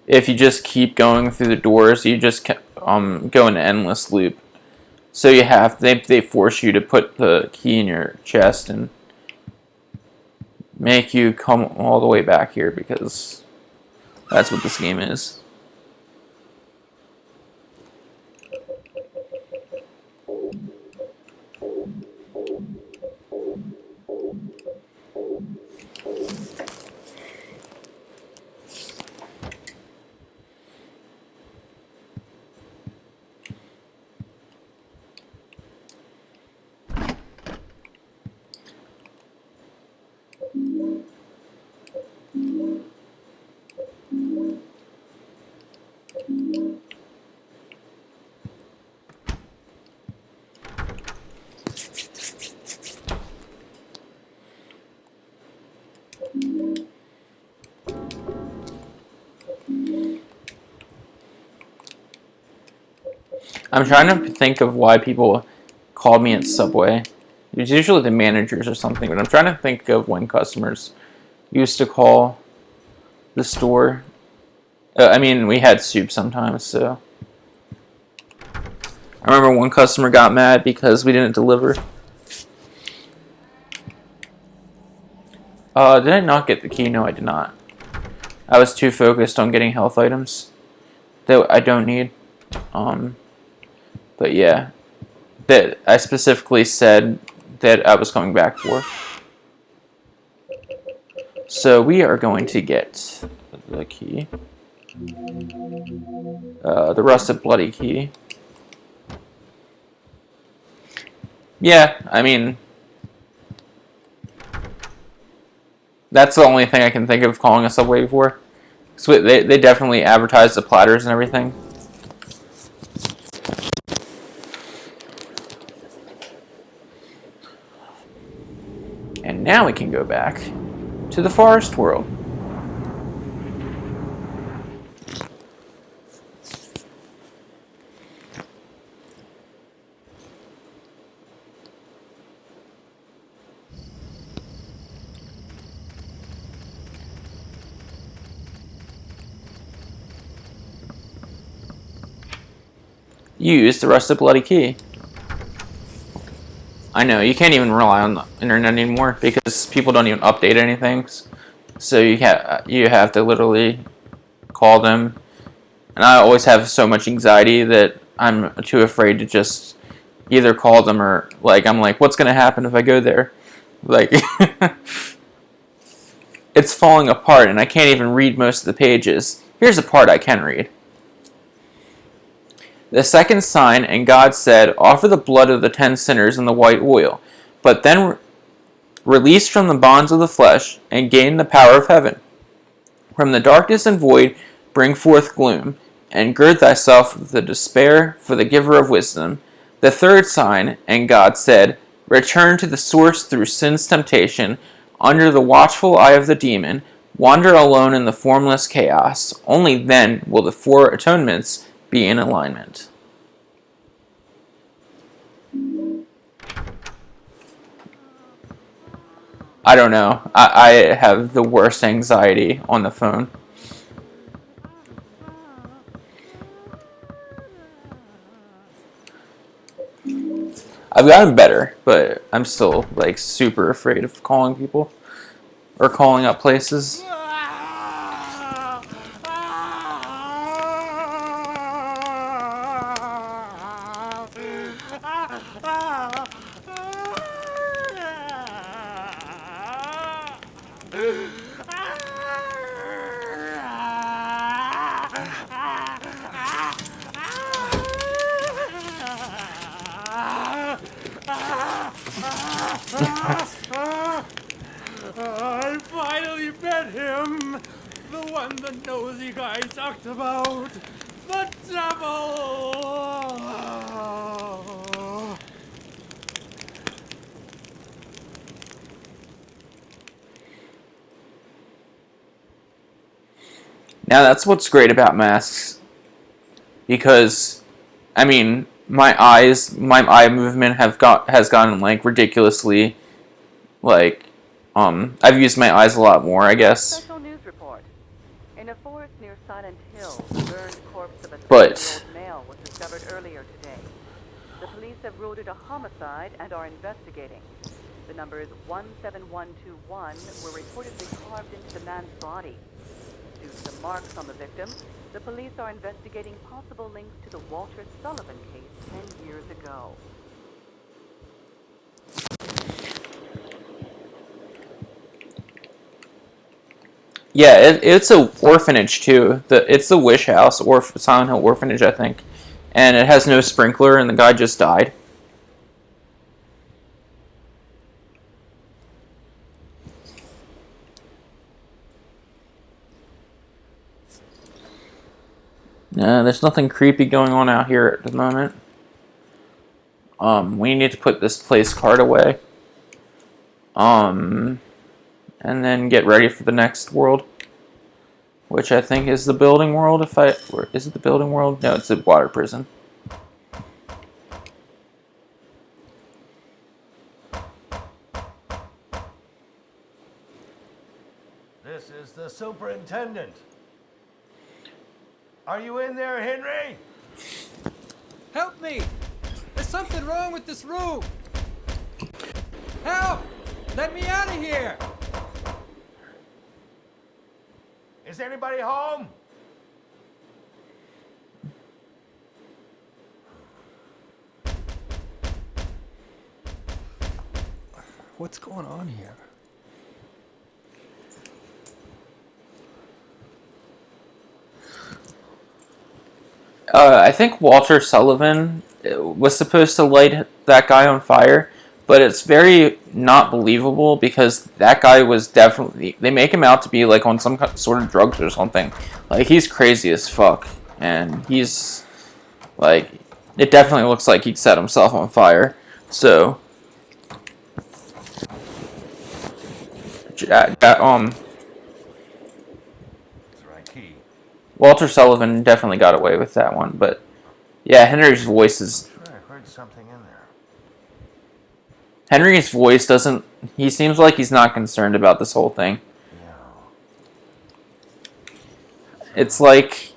if you just keep going through the doors, you just go in an endless loop. So you have they force you to put the key in your chest and make you come all the way back here because that's what this game is. I'm trying to think of why people called me at Subway. It's usually the managers or something, but I'm trying to think of when customers used to call the store. I mean, we had soup sometimes, so. I remember one customer got mad because we didn't deliver. Did I not get the key? No, I did not. I was too focused on getting health items that I don't need. But yeah, that I specifically said that I was coming back for. So we are going to get the key. The rusted bloody key. Yeah, I mean, that's the only thing I can think of calling a Subway for. So they definitely advertise the platters and everything. And now we can go back to the forest world. Use the rusted bloody key. I know, you can't even rely on the internet anymore because people don't even update anything. So you have to literally call them. And I always have so much anxiety that I'm too afraid to just either call them or, like, I'm like, what's going to happen if I go there? Like, it's falling apart and I can't even read most of the pages. Here's a part I can read. The second sign, and God said, offer the blood of the 10 sinners in the white oil, but then release from the bonds of the flesh, and gain the power of heaven. From the darkness and void bring forth gloom, and gird thyself with the despair for the giver of wisdom. The third sign, and God said, return to the source through sin's temptation, under the watchful eye of the demon, wander alone in the formless chaos. Only then will the 4 atonements be in alignment. I don't know. I have the worst anxiety on the phone. I've gotten better, but I'm still like super afraid of calling people or calling up places. I finally met him! The one the nosy guy talked about! The devil! Now that's what's great about masks. Because, I mean, my eye movement has gotten like ridiculously, like, I've used my eyes a lot more, I guess. Special news report. In a forest near Silent Hill, the burned corpse of a 30-year-old male was discovered earlier today. The police have ruled it a homicide and are investigating. The numbers 17121 were reportedly carved into the man's body. Due to the marks on the victim, the police are investigating possible links to the Walter Sullivan case 10 years ago. Yeah, it's a orphanage too. It's the Wish House or Silent Hill Orphanage, I think, and it has no sprinkler, and the guy just died. There's nothing creepy going on out here at the moment. We need to put this place card away. And then get ready for the next world, which I think is the building world. Is it the building world? No, it's the water prison. This is the superintendent. Are you in there, Henry? Help me! There's something wrong with this room! Help! Let me out of here! Is anybody home? What's going on here? I think Walter Sullivan was supposed to light that guy on fire, but it's very not believable because that guy was definitely... They make him out to be like on some sort of drugs or something. Like, he's crazy as fuck. And he's... Like, it definitely looks like he set himself on fire. So... Walter Sullivan definitely got away with that one, but yeah, Henry's voice is... Sure, I heard something in there. Henry's voice doesn't... He seems like he's not concerned about this whole thing. It's like...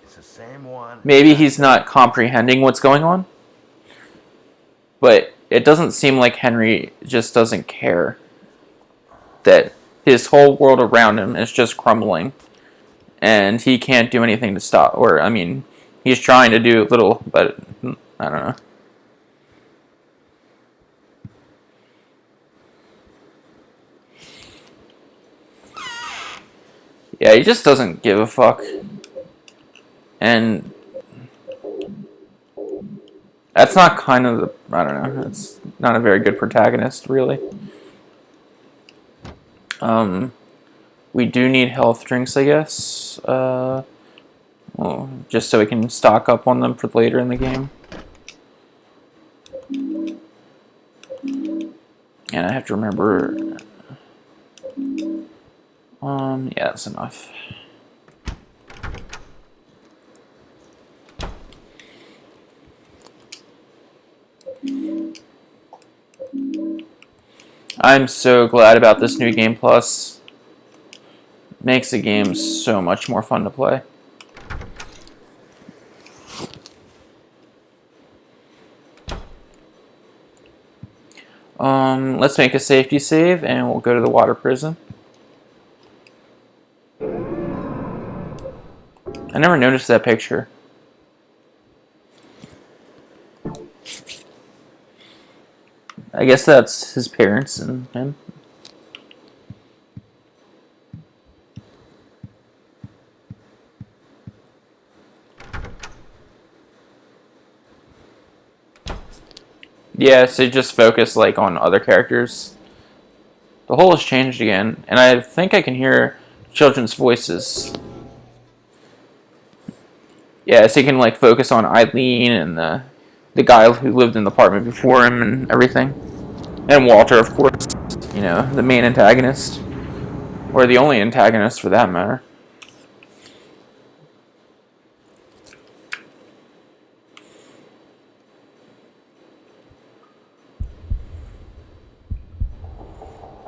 It's the same one. Maybe he's not comprehending what's going on, but it doesn't seem like Henry just doesn't care that his whole world around him is just crumbling, and he can't do anything to stop. Or, I mean, he's trying to do little, but I don't know. Yeah, he just doesn't give a fuck. And that's not kind of the... I don't know. It's not a very good protagonist, really. We do need health drinks, I guess. Well, just so we can stock up on them for later in the game. And I have to remember... yeah, that's enough. I'm so glad about this new Game Plus. Makes the game so much more fun to play. Let's make a safety save and we'll go to the water prison. I never noticed that picture. I guess that's his parents and him. Yeah, so just focus like on other characters. The whole has changed again, and I think I can hear children's voices. Yeah, so you can like focus on Eileen and the guy who lived in the apartment before him and everything. And Walter, of course, you know, the main antagonist. Or the only antagonist for that matter.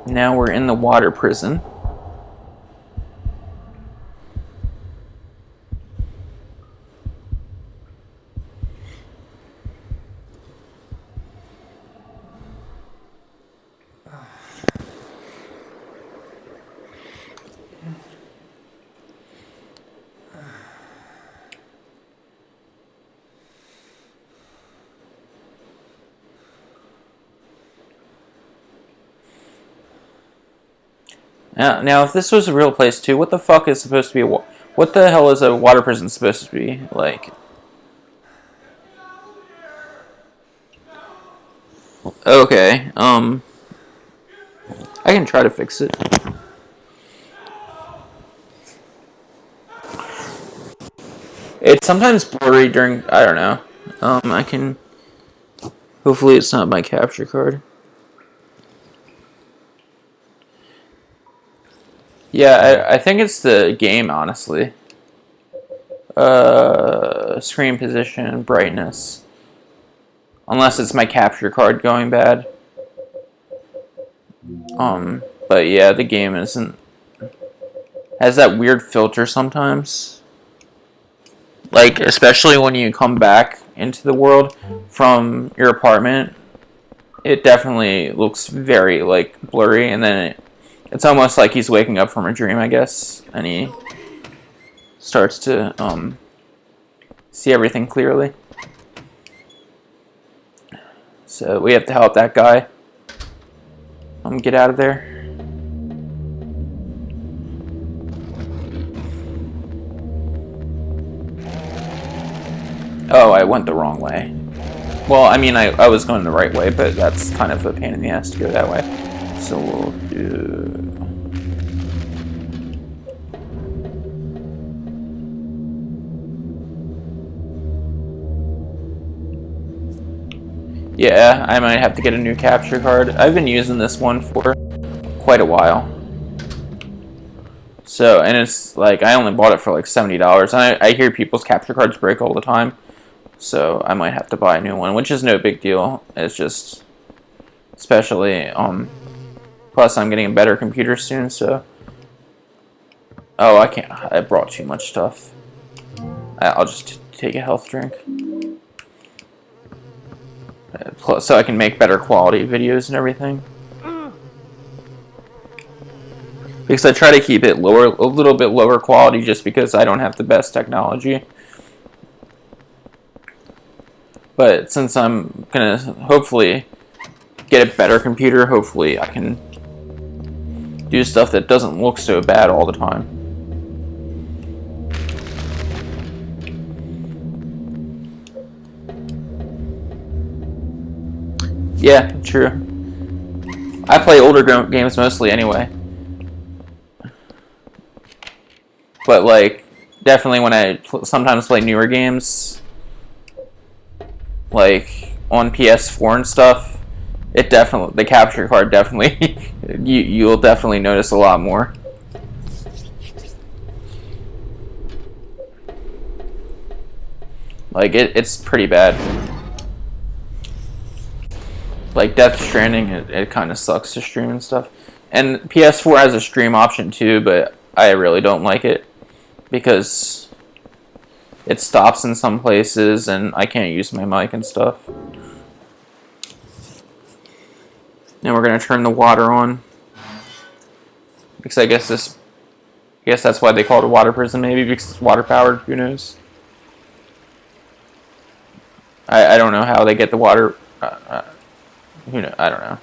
Now we're in the water prison. Now, if this was a real place too, what the fuck is supposed to be what the hell is a water prison supposed to be like? Okay, I can try to fix it. It's sometimes blurry during, I don't know. I can, hopefully it's not my capture card. Yeah, I think it's the game, honestly. Screen position, brightness. Unless it's my capture card going bad. But yeah, the game has that weird filter sometimes. Like, especially when you come back into the world from your apartment, it definitely looks very, like, blurry, and then it's almost like he's waking up from a dream, I guess, and he starts to see everything clearly. So we have to help that guy get out of there. Oh, I went the wrong way. Well, I mean, I was going the right way, but that's kind of a pain in the ass to go that way. So we'll do... Yeah, I might have to get a new capture card. I've been using this one for quite a while. So, and it's like, I only bought it for like $70. And I hear people's capture cards break all the time. So I might have to buy a new one, which is no big deal. It's just, especially, plus I'm getting a better computer soon, so. Oh, I can't, I brought too much stuff. I'll just take a health drink. Plus, so I can make better quality videos and everything. Because I try to keep it lower, a little bit lower quality, just because I don't have the best technology. But since I'm gonna hopefully get a better computer, hopefully I can do stuff that doesn't look so bad all the time. Yeah, true. I play older games mostly anyway. But like, definitely when I sometimes play newer games, like on PS4 and stuff, it definitely, the capture card definitely, you'll definitely notice a lot more. Like it's pretty bad. Like Death Stranding, it kind of sucks to stream and stuff. And PS4 has a stream option too, but I really don't like it because it stops in some places and I can't use my mic and stuff. Now we're gonna turn the water on because I guess that's why they call it a water prison, maybe because it's water powered. Who knows? I don't know how they get the water. Who knows? I don't know.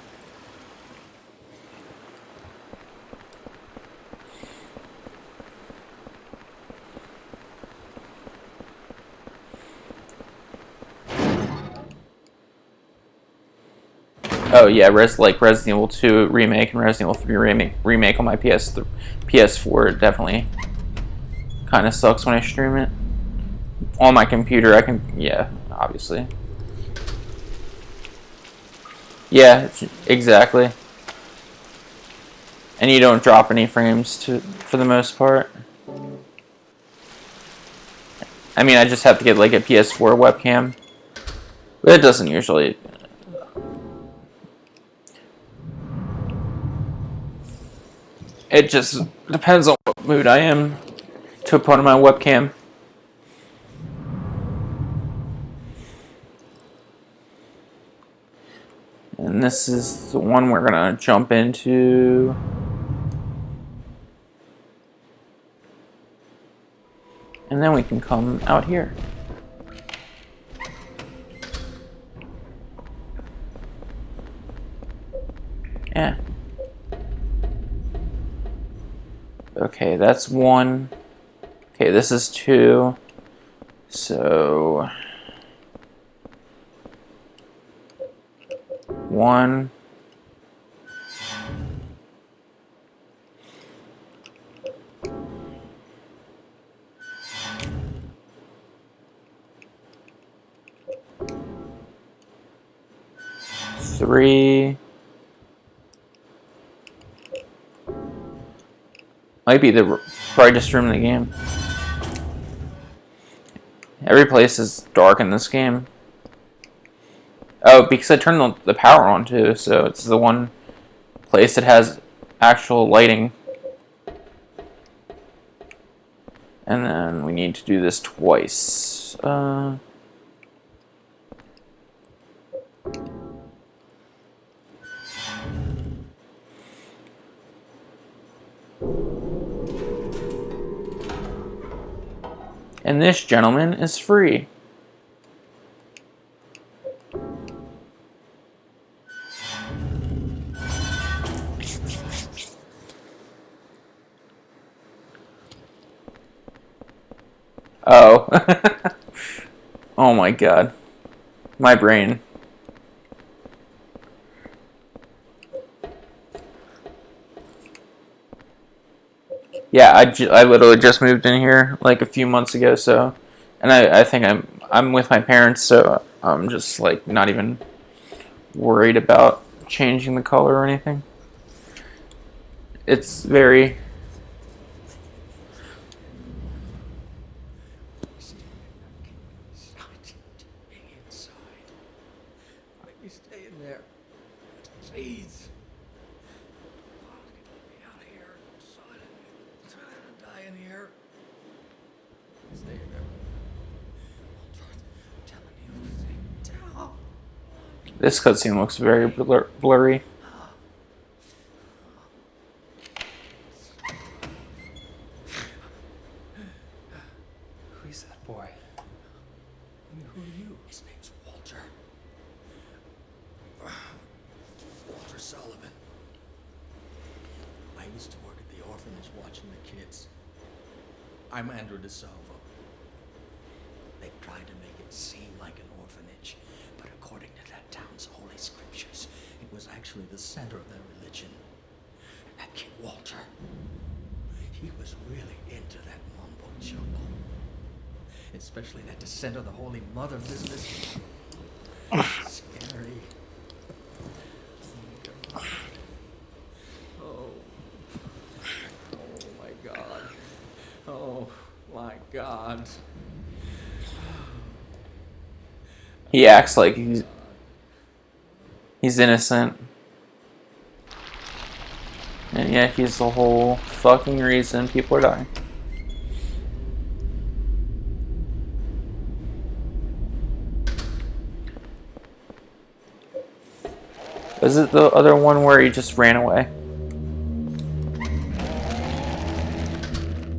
Oh yeah, like Resident Evil 2 remake and Resident Evil 3 remake on my PS4 it definitely kind of sucks when I stream it. On my computer, I can, yeah, obviously. Yeah, exactly. And you don't drop any frames for the most part. I mean, I just have to get like a PS4 webcam. But it doesn't usually. It just depends on what mood I am to put on my webcam. And this is the one we're gonna jump into. And then we can come out here. Yeah. Okay, that's 1. Okay, this is 2. So 1. 3. Might be the brightest room in the game. Every place is dark in this game. Oh, because I turned the power on too, so it's the one place that has actual lighting. And then we need to do this twice. And this gentleman is free. Oh. Oh my god. My brain. Yeah, I literally just moved in here like a few months ago, so, and I think I'm with my parents, so I'm just like not even worried about changing the color or anything. It's very Let me stay in there. Please. Get me out of here. Son. I'm trying to die in here. Stay in there. I'm telling you. Stay down. this cutscene looks very blurry. Who is that boy? And who are you? His name's Walter. Walter Sullivan. I used to work at the orphanage watching the kids. I'm Andrew DeSalvo. They tried to make it seem like an orphanage, but according to that town's holy scriptures, it was actually the center of their religion. That kid Walter, he was really into that mumbo jumbo. Especially that descent of the Holy Mother business. Scary. Oh. Oh my God. Oh my God. He acts like he's innocent. And yet he's the whole fucking reason people are dying. Was it the other one where he just ran away?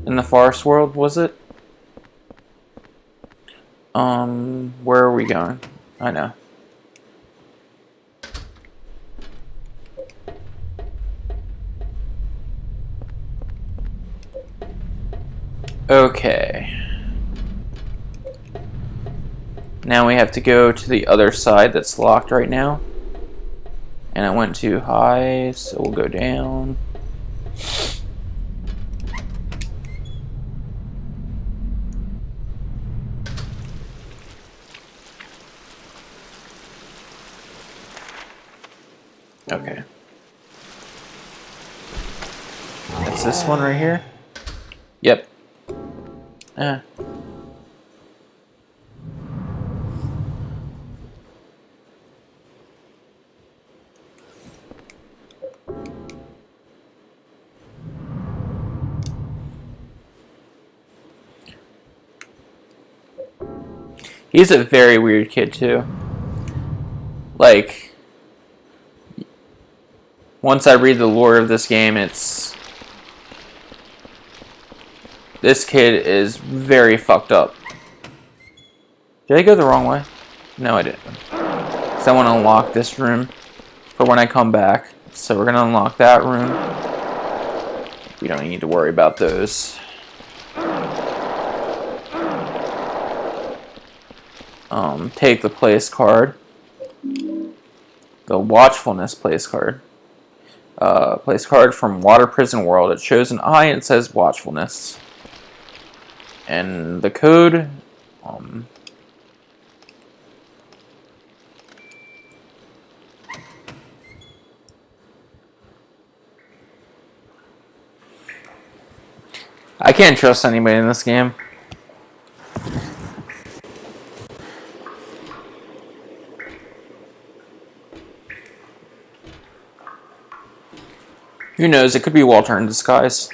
In the forest world, was it? Where are we going? I know. Okay. Now we have to go to the other side that's locked right now. And I went too high, so we'll go down. Okay. It's this one right here? Yep. He's a very weird kid too. Like, once I read the lore of this game, this kid is very fucked up. Did I go the wrong way? No, I didn't. So I want to unlock this room for when I come back. So we're going to unlock that room. We don't need to worry about those. Take the place card. The watchfulness place card. Place card from Water Prison World. It shows an eye and it says watchfulness. And the code, I can't trust anybody in this game. Who knows? It could be Walter in disguise.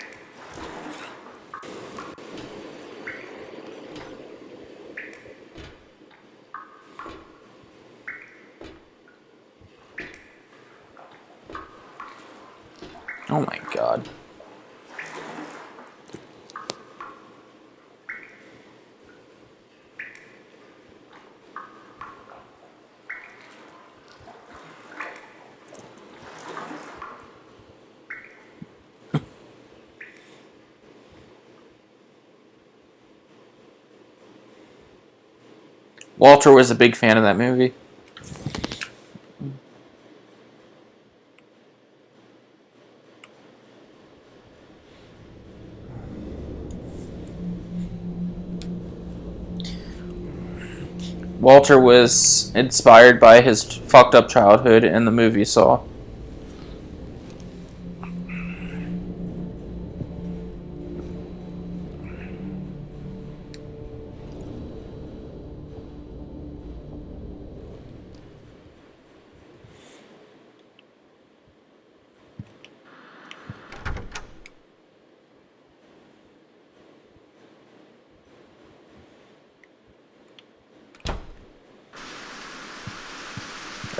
Oh my god. Walter was a big fan of that movie. Walter was inspired by his fucked up childhood in the movie Saw.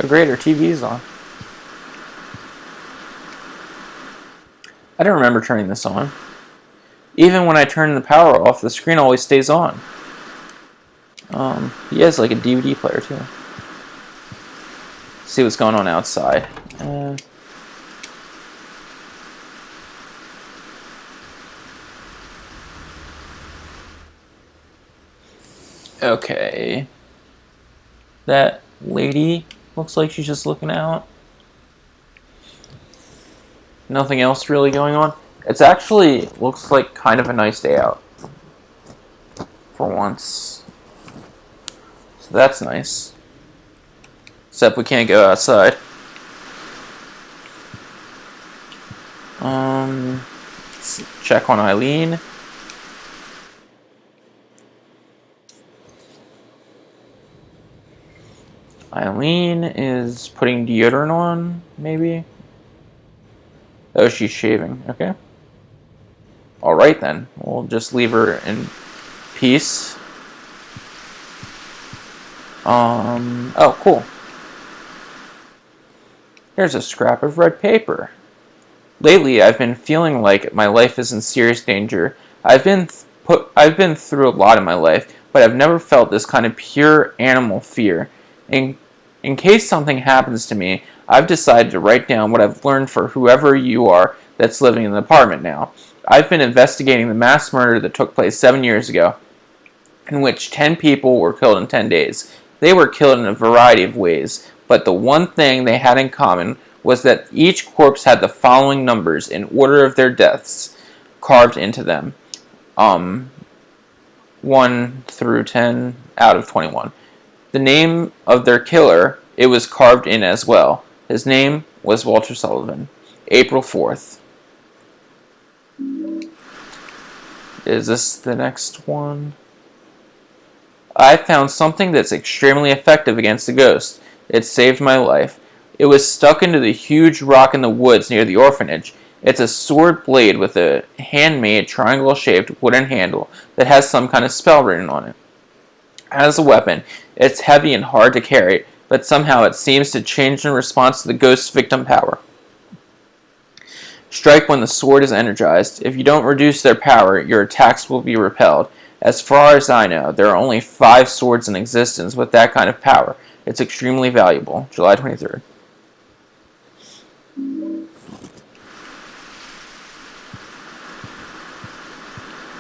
Oh great, our TV's on. I don't remember turning this on. Even when I turn the power off, the screen always stays on. He has like a DVD player too. See what's going on outside. Okay. That lady looks like she's just looking out. Nothing else really going on. It's actually looks like kind of a nice day out. For once. So that's nice. Except we can't go outside. Let's check on Eileen. Eileen is putting deodorant on, maybe? Oh, she's shaving. Okay. Alright then. We'll just leave her in peace. Oh, cool. Here's a scrap of red paper. Lately, I've been feeling like my life is in serious danger. I've been through a lot in my life, but I've never felt this kind of pure animal fear. In case something happens to me, I've decided to write down what I've learned for whoever you are that's living in the apartment now. I've been investigating the mass murder that took place 7 years ago, in which 10 people were killed in 10 days. They were killed in a variety of ways, but the one thing they had in common was that each corpse had the following numbers in order of their deaths carved into them. 1 through 10 out of 21. The name of their killer, it was carved in as well. His name was Walter Sullivan. April 4th. Is this the next one? I found something that's extremely effective against the ghost. It saved my life. It was stuck into the huge rock in the woods near the orphanage. It's a sword blade with a handmade triangle-shaped wooden handle that has some kind of spell written on it. As a weapon, it's heavy and hard to carry, but somehow it seems to change in response to the ghost's victim power. Strike when the sword is energized. If you don't reduce their power, your attacks will be repelled. As far as I know, there are only 5 swords in existence with that kind of power. It's extremely valuable. July 23rd.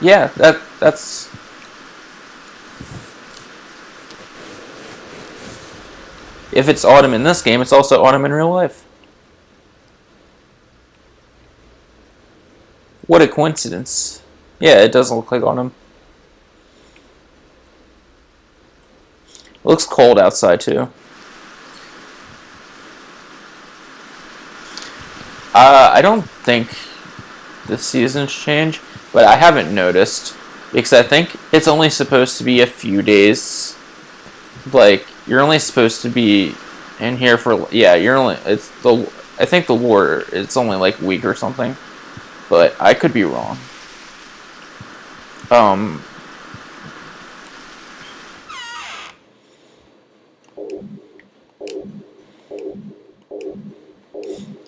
Yeah, that's... If it's autumn in this game, it's also autumn in real life. What a coincidence. Yeah, it does look like autumn. It looks cold outside, too. I don't think the seasons change, but I haven't noticed. Because I think it's only supposed to be a few days. Like, you're only supposed to be in here for... Yeah, you're only... It's I think the lore, it's only like a week or something. But I could be wrong.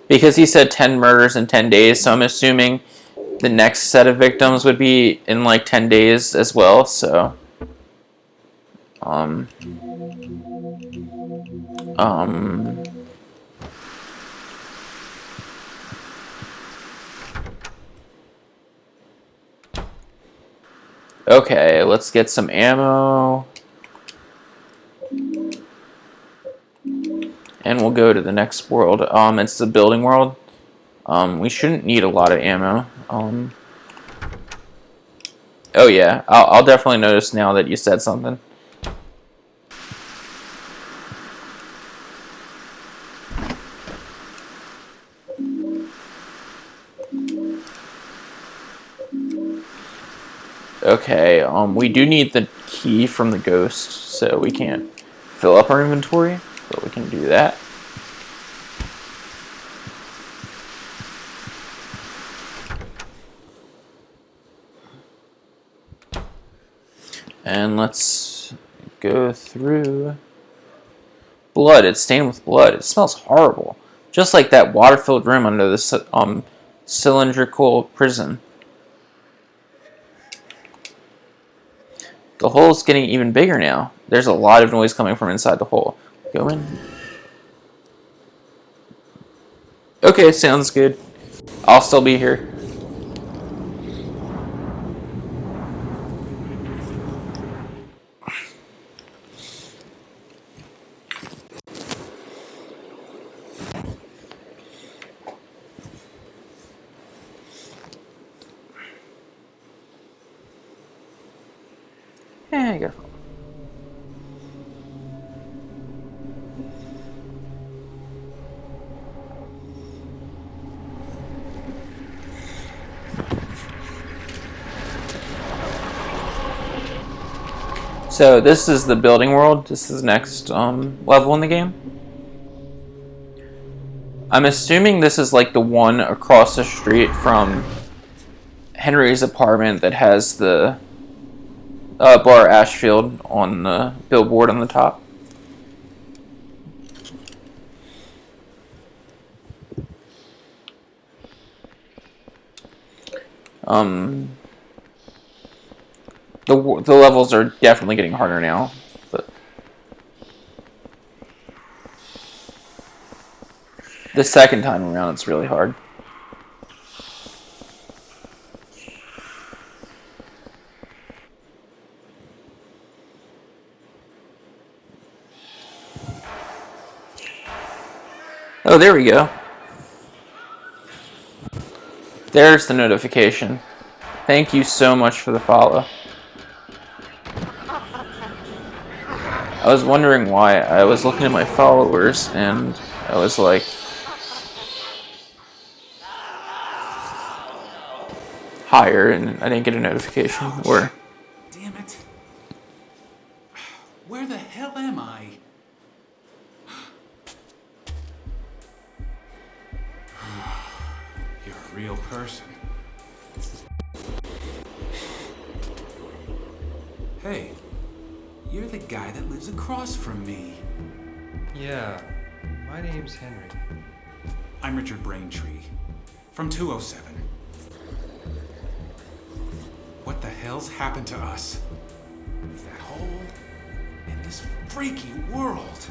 Because he said 10 murders in 10 days, so I'm assuming the next set of victims would be in like 10 days as well, so... Okay, let's get some ammo. And we'll go to the next world. It's the building world. We shouldn't need a lot of ammo. Oh yeah, I'll definitely notice now that you said something. Okay, we do need the key from the ghost, so we can't fill up our inventory, but we can do that. And let's go through... Blood, it's stained with blood. It smells horrible. Just like that water-filled room under the cylindrical prison. The hole's getting even bigger now. There's a lot of noise coming from inside the hole. Go in. Okay, sounds good. I'll still be here. I gotta follow. So this is the building world. This is the next level in the game. I'm assuming this is like the one across the street from Henry's apartment that has the Bar Ashfield on the billboard on the top. The levels are definitely getting harder now, but the second time around it's really hard. Oh, there we go. There's the notification. Thank you so much for the follow. I was wondering why. I was looking at my followers and I was like... higher, and I didn't get a notification. Or... Damn it. Where the hell am I? You're a real person. Hey, you're the guy that lives across from me. Yeah, my name's Henry. I'm Richard Braintree, from 207. What the hell's happened to us? That hole in this freaky world.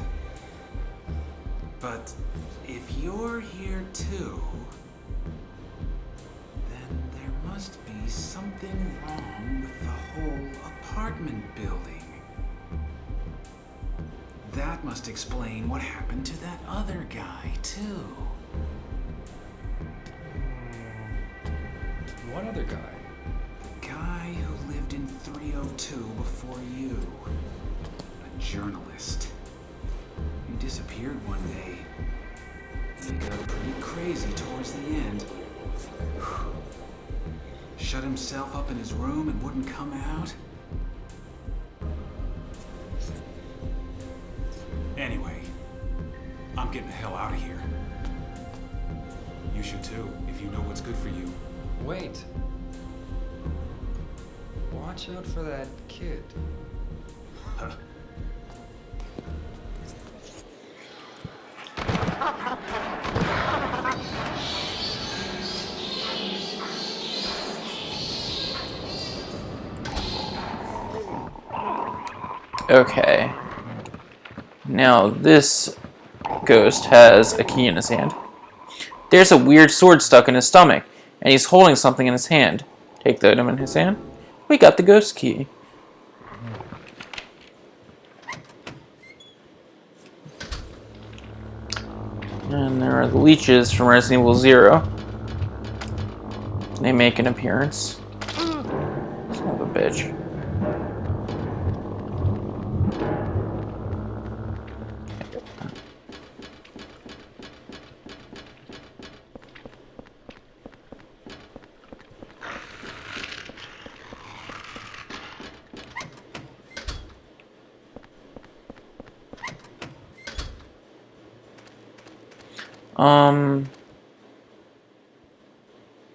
But if you're here too, then there must be something wrong with the whole apartment building. That must explain what happened to that other guy too. What other guy? The guy who lived in 302 before you. A journalist. He disappeared one day. He got pretty crazy towards the end. Shut himself up in his room and wouldn't come out. Anyway, I'm getting the hell out of here. You should too, if you know what's good for you. Wait. Watch out for that kid. Huh. Okay. Now this ghost has a key in his hand. There's a weird sword stuck in his stomach, and he's holding something in his hand. Take the item in his hand. We got the ghost key. And there are the leeches from Resident Evil 0. They make an appearance. Son of a bitch.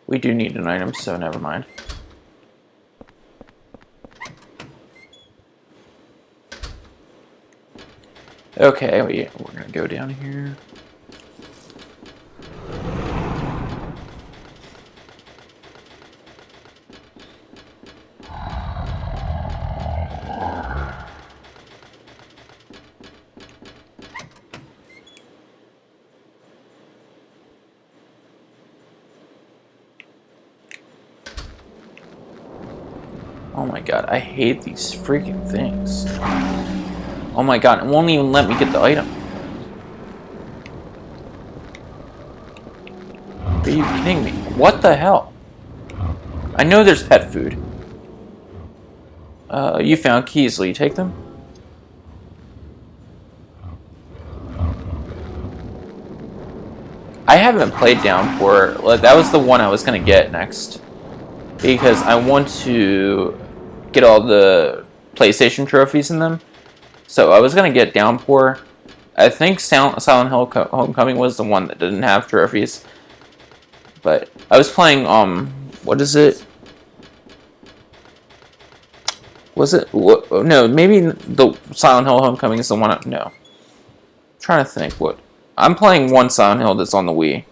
We do need an item, so never mind. Okay, we're gonna go down here. Oh my god, I hate these freaking things. Oh my god, it won't even let me get the item. Are you kidding me? What the hell? I know there's pet food. You found keys. Will you take them? I haven't played Downpour. That was the one I was gonna get next. Because I want to get all the PlayStation trophies in them. So I was going to get Downpour. I think Silent Hill Homecoming was the one that didn't have trophies. But I was playing, what is it? Was it? No, maybe the Silent Hill Homecoming is the one. No. I'm trying to think what. I'm playing one Silent Hill that's on the Wii.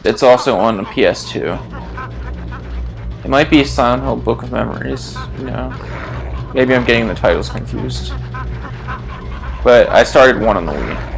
It's also on the PS2. It might be Silent Hill Book of Memories. No. Maybe I'm getting the titles confused. But I started one on the Wii.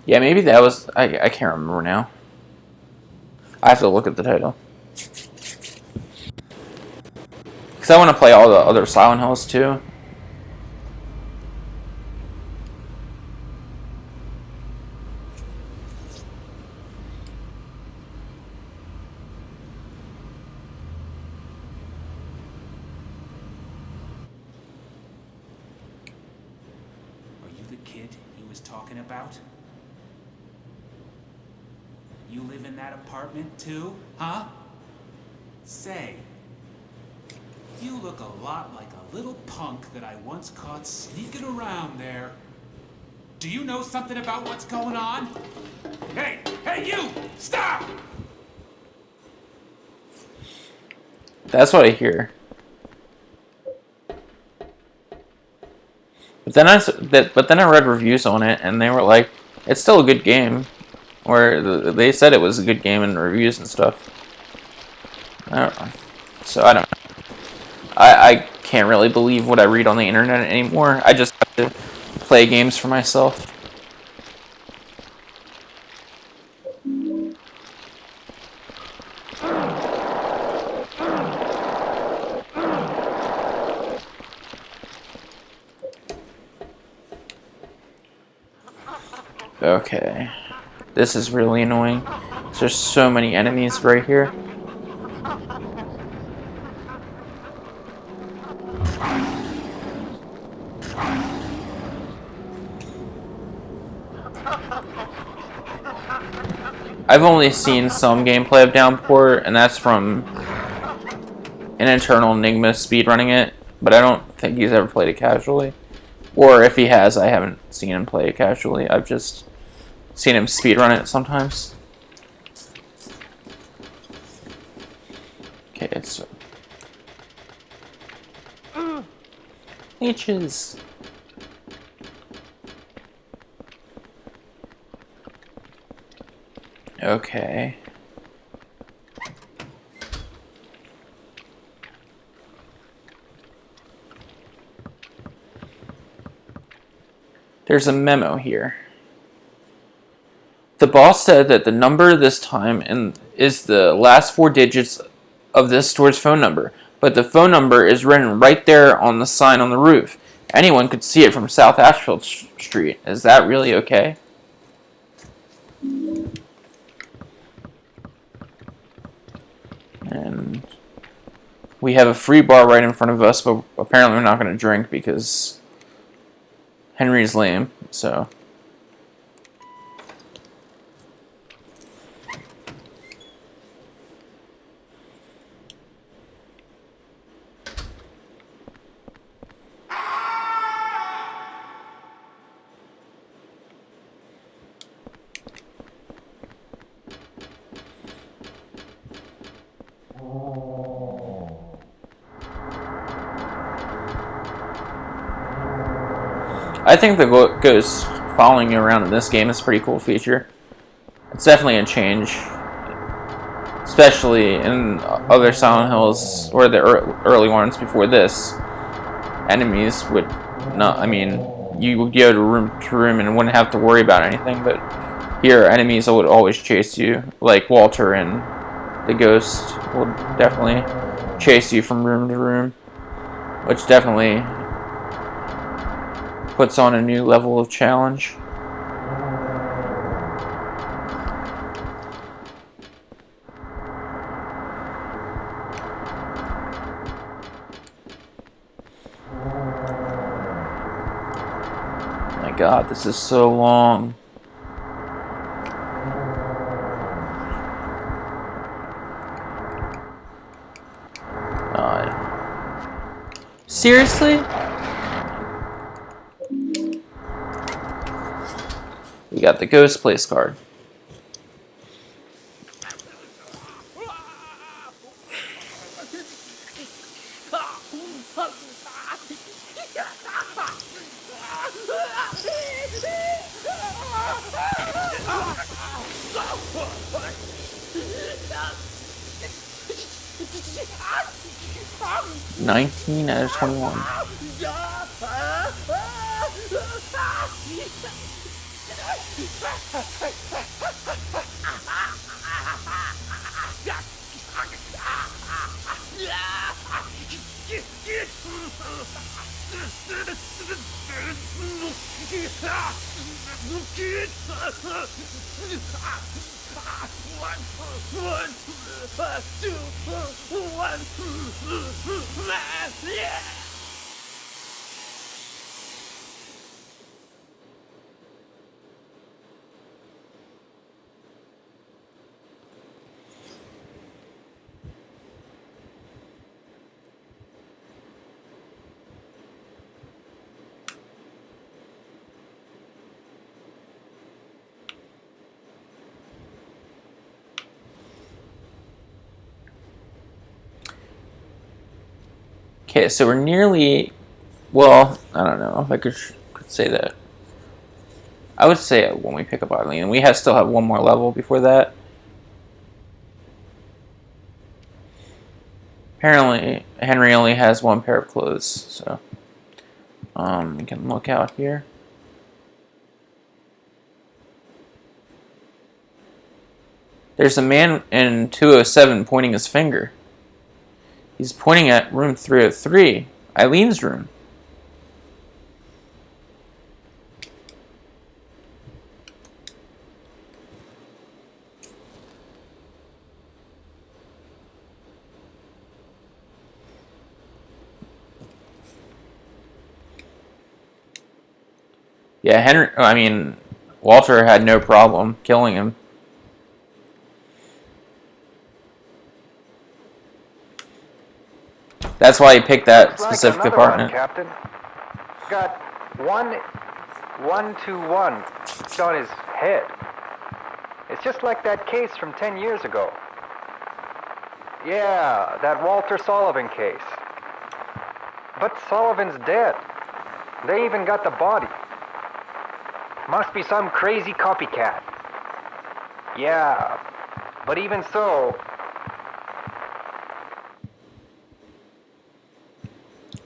Yeah, maybe that was... I can't remember now. I have to look at the title. Because I want to play all the other Silent Hills too. Are you the kid he was talking about? You live in that apartment too, huh? Say, you look a lot like a little punk that I once caught sneaking around there. Do you know something about what's going on? Hey, hey you! Stop! That's what I hear. But then I read reviews on it, and they were like, it's still a good game. Or they said it was a good game in reviews and stuff. I don't know. So I don't know. I can't really believe what I read on the internet anymore. I just have to play games for myself. Okay. This is really annoying. There's so many enemies right here. I've only seen some gameplay of Downpour, and that's from an internal Enigma speedrunning it, but I don't think he's ever played it casually. Or if he has, I haven't seen him play it casually. I've just seen him speedrun it sometimes. Okay, so... leeches! Okay. There's a memo here. The boss said that the number this time is the last 4 digits of this store's phone number, but the phone number is written right there on the sign on the roof. Anyone could see it from South Ashfield Street. Is that really okay? And we have a free bar right in front of us, but apparently we're not going to drink because Henry's lame, so... I think the ghost following you around in this game is a pretty cool feature. It's definitely a change, especially in other Silent Hills or the early ones before this. Enemies would not, I mean, you would go to room and wouldn't have to worry about anything, but here enemies would always chase you, like Walter and the ghost will definitely chase you from room to room, which definitely puts on a new level of challenge. My God, this is so long. Seriously? We got the ghost place card. $19 out of $21. Okay, so we're nearly, well, I don't know if I could say that. I would say when we pick up Eileen, we still have one more level before that. Apparently, Henry only has one pair of clothes, so you can look out here. There's a man in 207 pointing his finger. He's pointing at room 303, Eileen's room. Yeah, Walter had no problem killing him. That's why he picked that specific apartment. Captain. Got 121 on his head. It's just like that case from 10 years ago. Yeah, that Walter Sullivan case. But Sullivan's dead. They even got the body. Must be some crazy copycat. Yeah, but even so...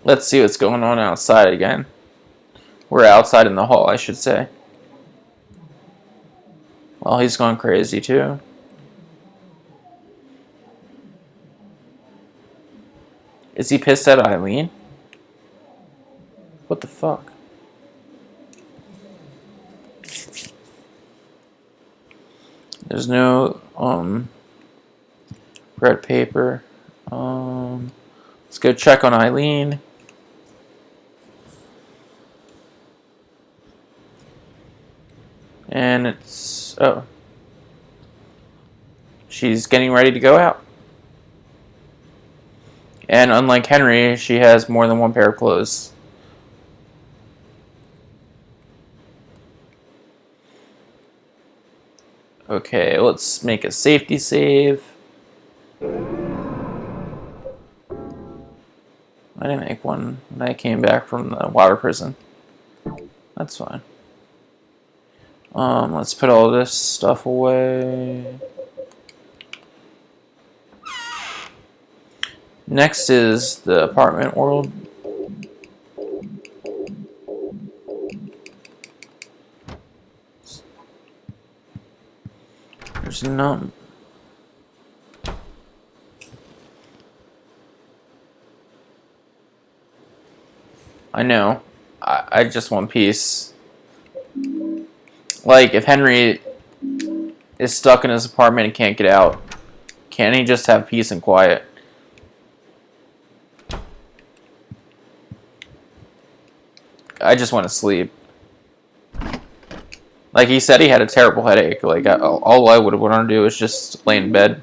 Let's see what's going on outside again. We're outside in the hall, I should say. Well, he's gone crazy too. Is he pissed at Eileen? What the fuck? There's no red paper. Let's go check on Eileen. And it's she's getting ready to go out. And unlike Henry, she has more than one pair of clothes. Okay, let's make a safety save. I didn't make one when I came back from the water prison. That's fine. Let's put all this stuff away. Next is the apartment world. There's none. I know. I just want peace. Like, if Henry is stuck in his apartment and can't get out, can't he just have peace and quiet? I just want to sleep. Like he said, he had a terrible headache. Like, all I would want to do is just lay in bed.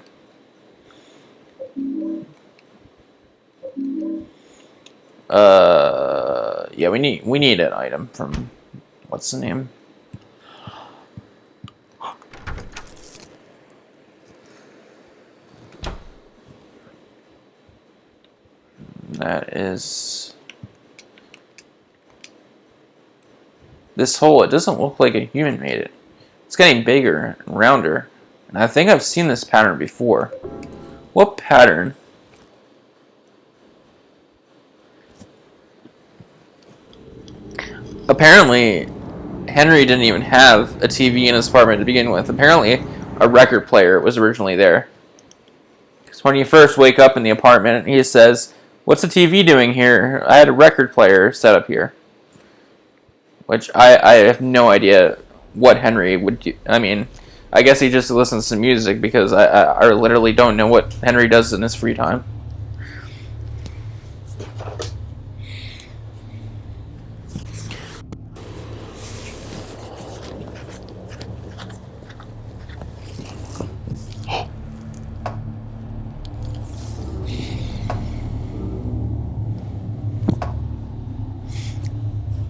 Yeah, we need an item from what's the name? That is this hole. It doesn't look like a human made it. It's getting bigger and rounder, and I think I've seen this pattern before. What pattern? Apparently, Henry didn't even have a TV in his apartment to begin with. Apparently, a record player was originally there. Because when you first wake up in the apartment, he says, "What's the TV doing here? I had a record player set up here." Which I have no idea what Henry would do. I mean, I guess he just listens to music because I literally don't know what Henry does in his free time.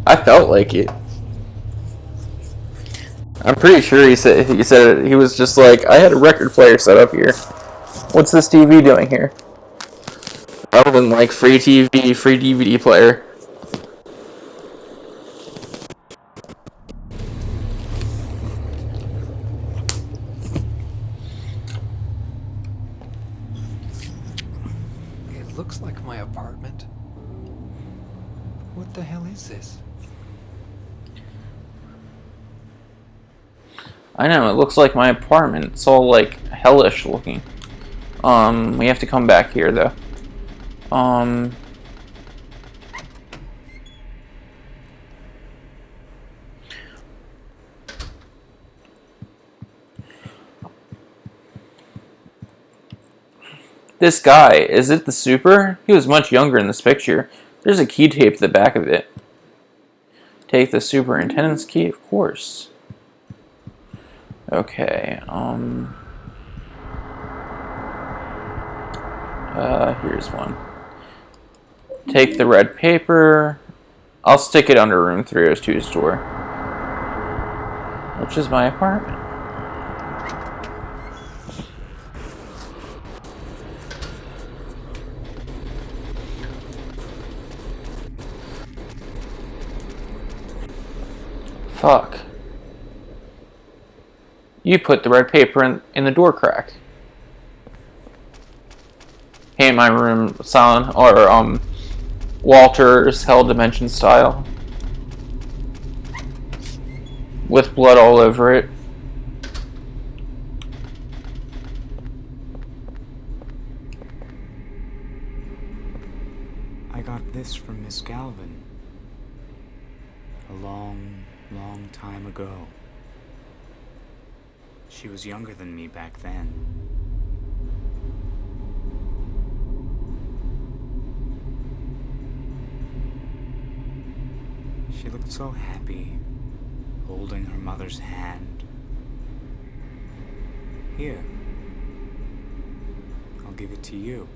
I felt like it. I'm pretty sure he said he was just like, I had a record player set up here. What's this TV doing here? Rather than like free TV, free DVD player. It looks like my apartment. What the hell is this? I know, it looks like my apartment. It's all like hellish looking. We have to come back here though. This guy, is it the super? He was much younger in this picture. There's a key tape to the back of it. Take the superintendent's key, of course. Okay, here's one. Take the red paper. I'll stick it under room 302's door, which is my apartment. Fuck. You put the red paper in the door crack. Paint my room silent, or Walter's Hell Dimension style, with blood all over it. I got this from Miss Galvin a long, long time ago. She was younger than me back then. She looked so happy, holding her mother's hand. Here, I'll give it to you.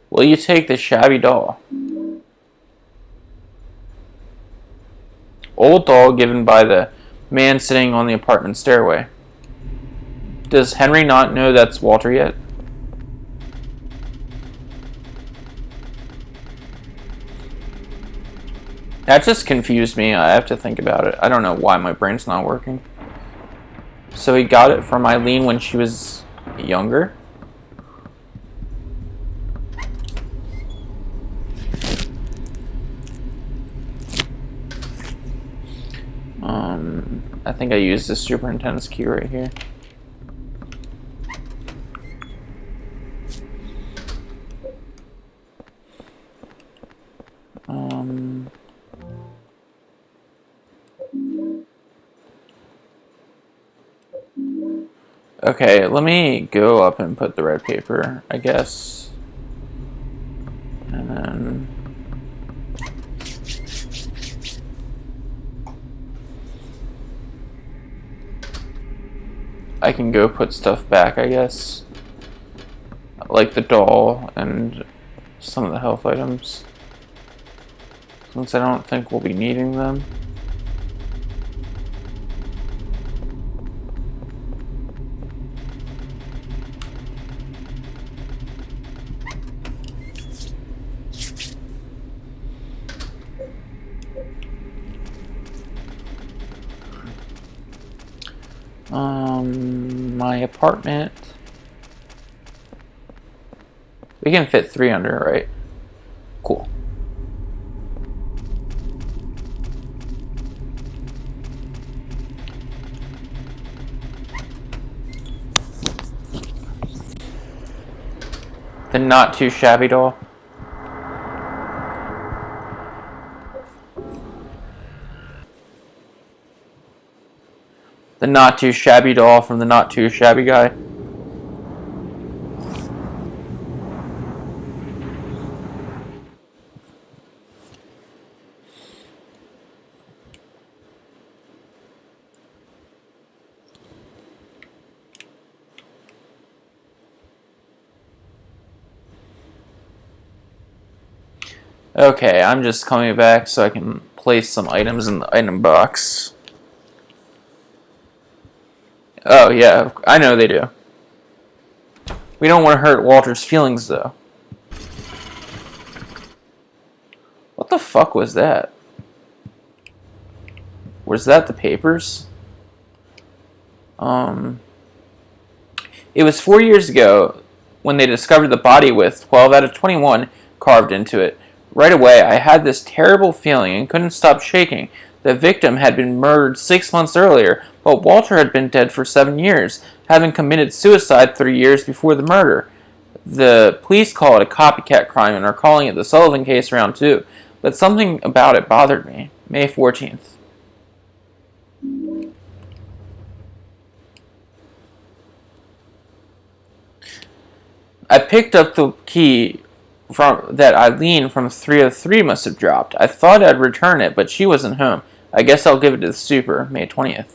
Will you take the shabby doll? Old doll given by the man sitting on the apartment stairway. Does Henry not know that's Walter yet? That just confused me. I have to think about it. I don't know why my brain's not working. So he got it from Eileen when she was younger? I think I used the superintendent's key right here. Okay, let me go up and put the red paper, I guess. And then... I can go put stuff back, I guess. Like the doll and some of the health items. Since I don't think we'll be needing them. My apartment. We can fit 3 under, right? Cool. The not too shabby doll. The not too shabby doll from the not too shabby guy. Okay, I'm just coming back so I can place some items in the item box. Oh, yeah, I know they do. We don't want to hurt Walter's feelings, though. What the fuck was that? Was that the papers? It was 4 years ago when they discovered the body with 12 out of 21 carved into it. Right away, I had this terrible feeling and couldn't stop shaking. The victim had been murdered 6 months earlier, but Walter had been dead for 7 years, having committed suicide 3 years before the murder. The police call it a copycat crime and are calling it the Sullivan case round 2, but something about it bothered me. May 14th. I picked up the key that Eileen from 303 must have dropped. I thought I'd return it, but she wasn't home. I guess I'll give it to the super, May 20th.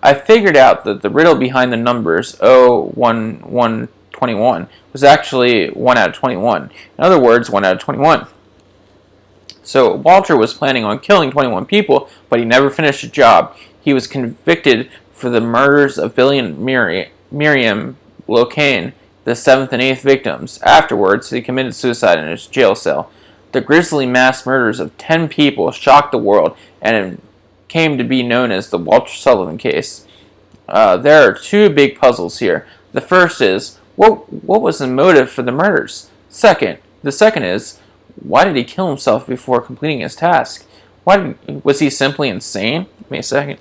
I figured out that the riddle behind the numbers 01121 was actually 1 out of 21. In other words, 1 out of 21. So Walter was planning on killing 21 people, but he never finished the job. He was convicted for the murders of Billy and Miriam Locane, the 7th and 8th victims. Afterwards, he committed suicide in his jail cell. The grisly mass murders of 10 people shocked the world, and it came to be known as the Walter Sullivan case. There are 2 big puzzles here. The first is, what was the motive for the murders? The second is, why did he kill himself before completing his task? Was he simply insane? Give me a second.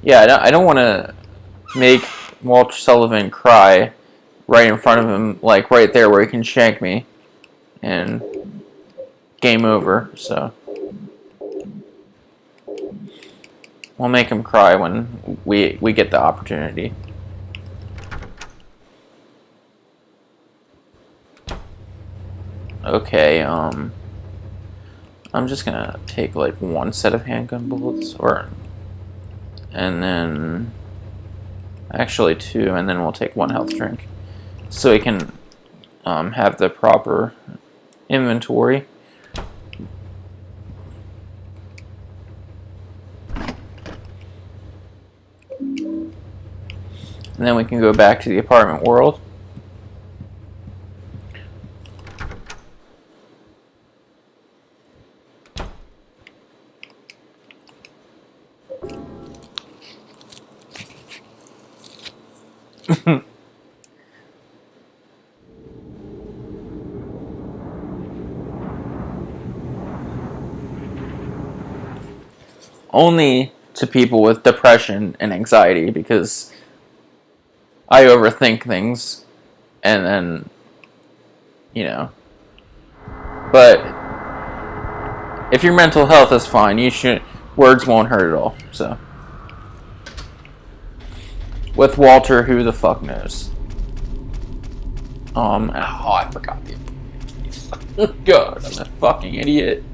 Yeah, I don't want to make Walter Sullivan cry right in front of him, like right there where he can shank me, and game over. So we'll make him cry when we get the opportunity. Okay, I'm just gonna take like 1 set of handgun bullets, and then actually 2, and then we'll take 1 health drink, so we can have the proper inventory. And then we can go back to the apartment world. Only to people with depression and anxiety, because I overthink things, and then, you know. But if your mental health is fine, words won't hurt at all. So with Walter, who the fuck knows? I forgot the God, I'm a fucking idiot.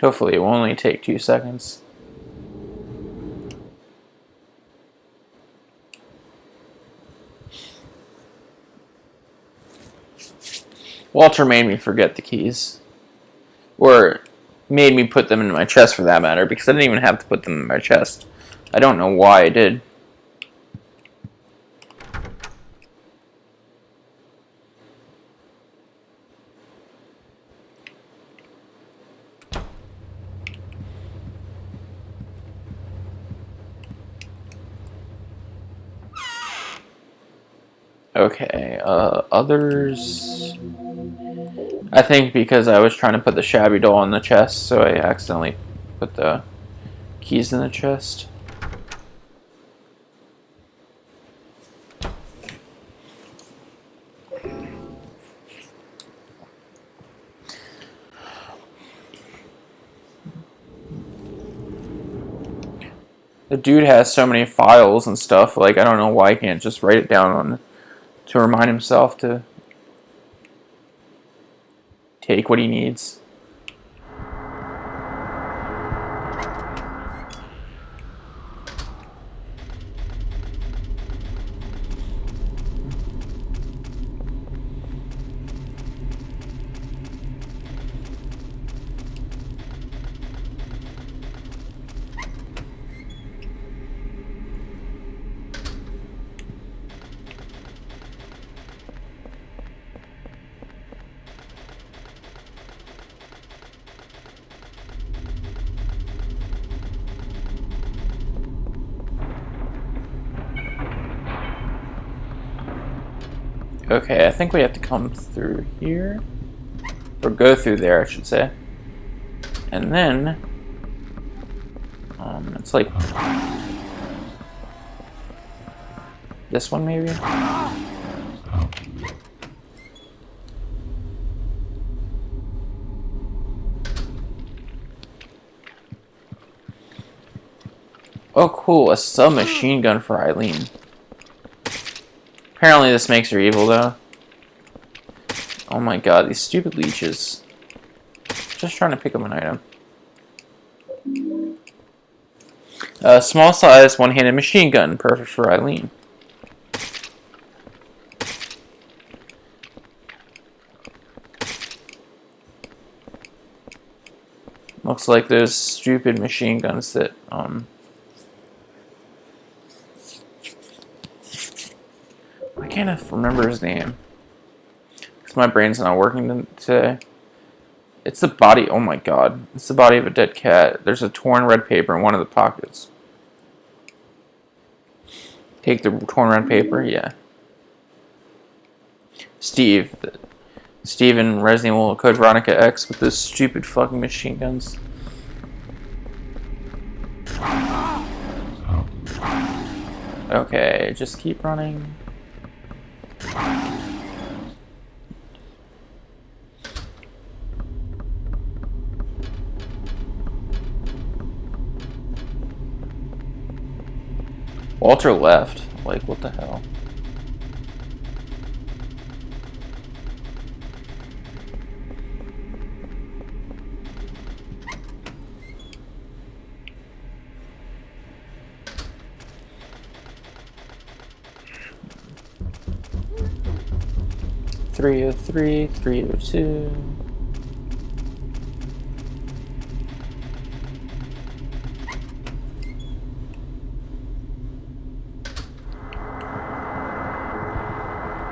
Hopefully it will only take 2 seconds. Walter made me forget the keys. Or made me put them in my chest, for that matter, because I didn't even have to put them in my chest. I don't know why I did. Okay, others... I think because I was trying to put the shabby doll in the chest, so I accidentally put the keys in the chest. The dude has so many files and stuff, like I don't know why he can't just write it down on to remind himself to take what he needs. Okay, I think we have to come through here. Or go through there, I should say. And then... it's like... this one, maybe? Oh, cool. A submachine gun for Eileen. Apparently this makes her evil, though. Oh my god, these stupid leeches. Just trying to pick up an item. A small size, one-handed machine gun. Perfect for Eileen. Looks like those stupid machine guns that, I can't remember his name. Because my brain's not working today. It's the body, oh my god. It's the body of a dead cat. There's a torn red paper in one of the pockets. Take the torn red paper, yeah. Steve in Resident Evil Code Veronica X with those stupid fucking machine guns. Okay, just keep running. Walter left. Like, what the hell? .303, 302.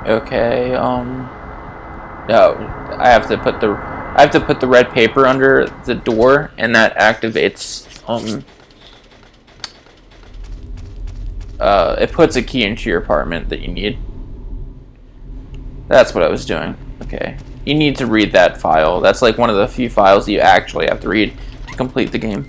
Okay, no, I have to put the red paper under the door, and that activates, it puts a key into your apartment that you need. That's what I was doing. Okay. You need to read that file. That's like one of the few files you actually have to read to complete the game.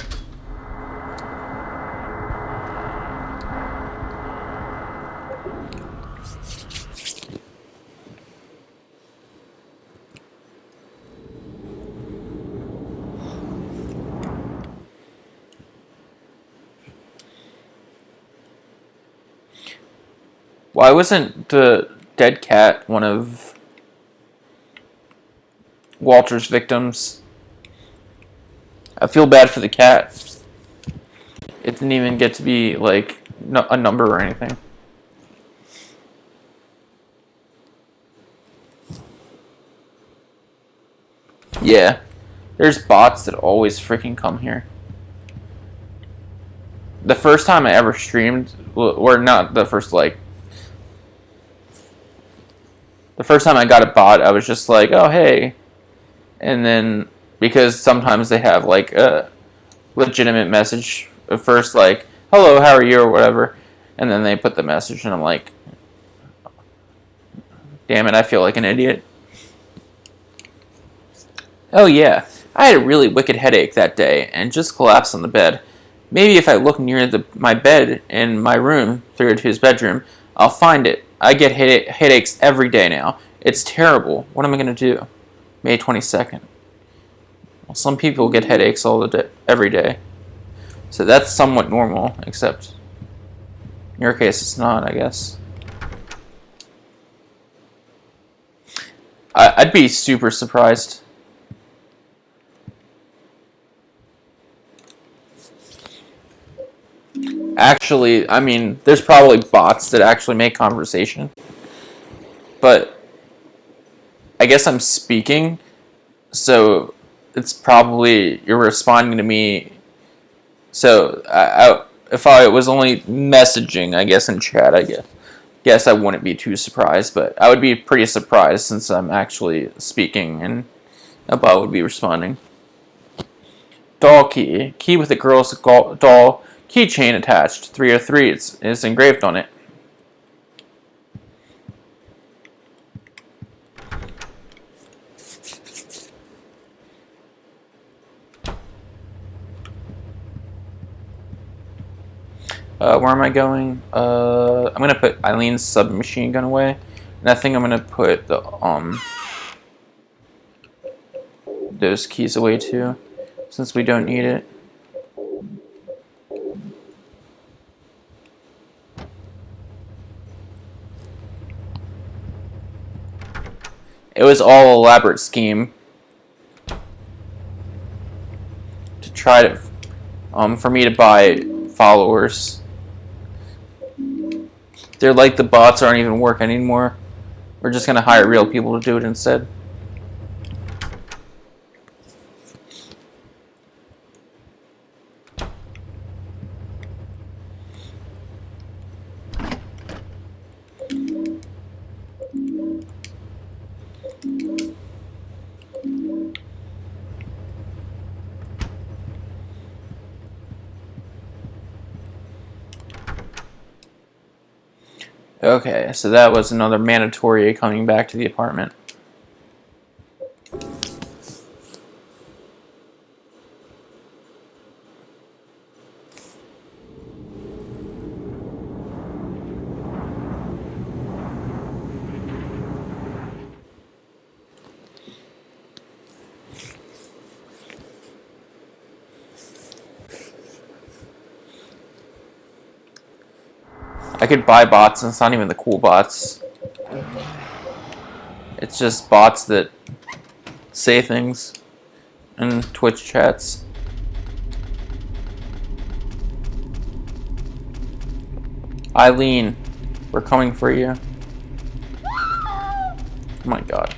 Why wasn't the dead cat one of Walter's victims? I feel bad for the cat. It didn't even get to be like a number or anything. Yeah, there's bots that always freaking come here. The first time I ever streamed, or not the first, like, the first time I got a bot, I was just like, oh, hey. And then, because sometimes they have, like, a legitimate message at first, like, hello, how are you, or whatever. And then they put the message, and I'm like, damn it, I feel like an idiot. Oh, yeah. I had a really wicked headache that day, and just collapsed on the bed. Maybe if I look near my bed in my room, through to his bedroom, I'll find it. I get headaches every day now. It's terrible. What am I going to do? May 22nd. Well, some people get headaches every day. So that's somewhat normal, except in your case it's not, I guess. I'd be super surprised. Actually, I mean, there's probably bots that actually make conversation. But I guess I'm speaking, so it's probably you're responding to me. So if I was only messaging, I guess, in chat, I guess I wouldn't be too surprised. But I would be pretty surprised since I'm actually speaking and a bot would be responding. Doll key. Key with a girl's doll keychain attached. 303 is engraved on it. Where am I going? I'm gonna put Eileen's submachine gun away, and I think I'm gonna put the those keys away too, since we don't need it. It was all an elaborate scheme to try to, for me to buy followers. They're like the bots aren't even working anymore. We're just gonna hire real people to do it instead. Okay, so that was another mandatory coming back to the apartment. I could buy bots, and it's not even the cool bots. It's just bots that say things in Twitch chats. Eileen, we're coming for you. Oh my god.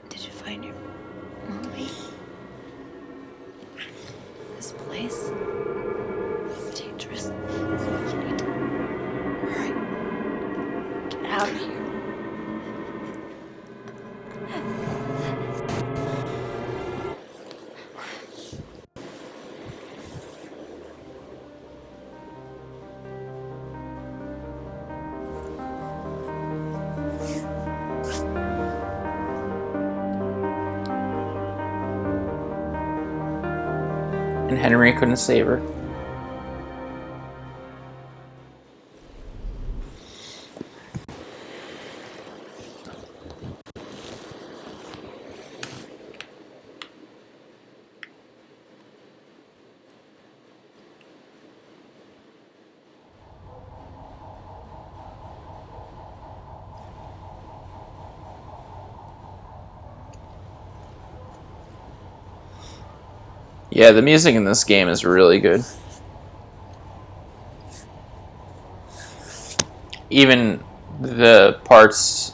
Did you find your mommy? This place is dangerous. You need to hurry. Get out of here. And Henry couldn't save her. Yeah, the music in this game is really good. Even the parts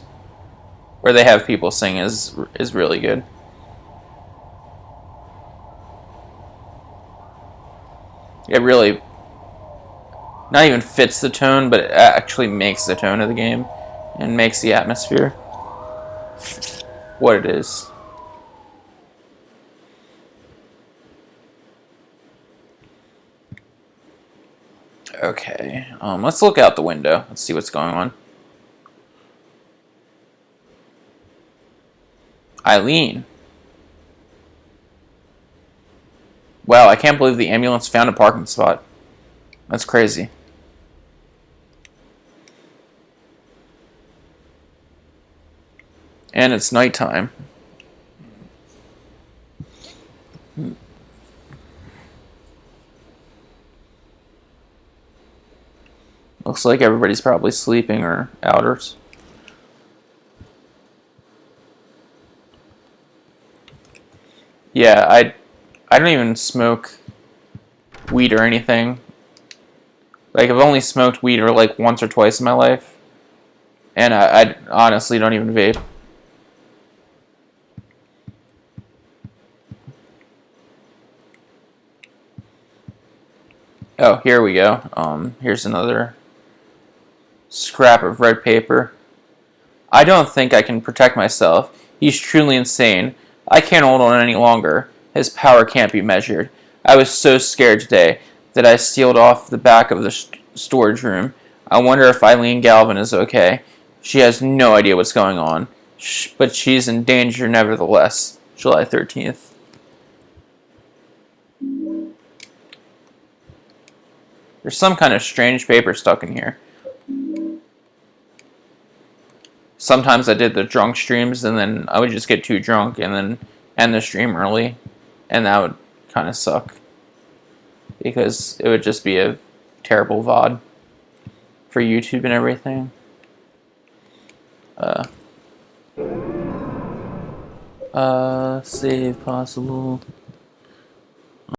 where they have people sing is really good. It really not even fits the tone, but it actually makes the tone of the game and makes the atmosphere what it is. Okay, let's look out the window. Let's see what's going on. Eileen. Wow, I can't believe the ambulance found a parking spot. That's crazy. And it's nighttime. Looks like everybody's probably sleeping or outers. Yeah, I don't even smoke weed or anything. Like, I've only smoked weed like once or twice in my life. And I honestly don't even vape. Oh, here we go. Here's another scrap of red paper. I don't think I can protect myself. He's truly insane. I can't hold on any longer. His power can't be measured. I was so scared today that I sealed off the back of the storage room. I wonder if Eileen Galvin is okay. She has no idea what's going on. But she's in danger nevertheless. July 13th. There's some kind of strange paper stuck in here. Sometimes I did the drunk streams and then I would just get too drunk and then end the stream early. And that would kind of suck. Because it would just be a terrible VOD for YouTube and everything. Save possible.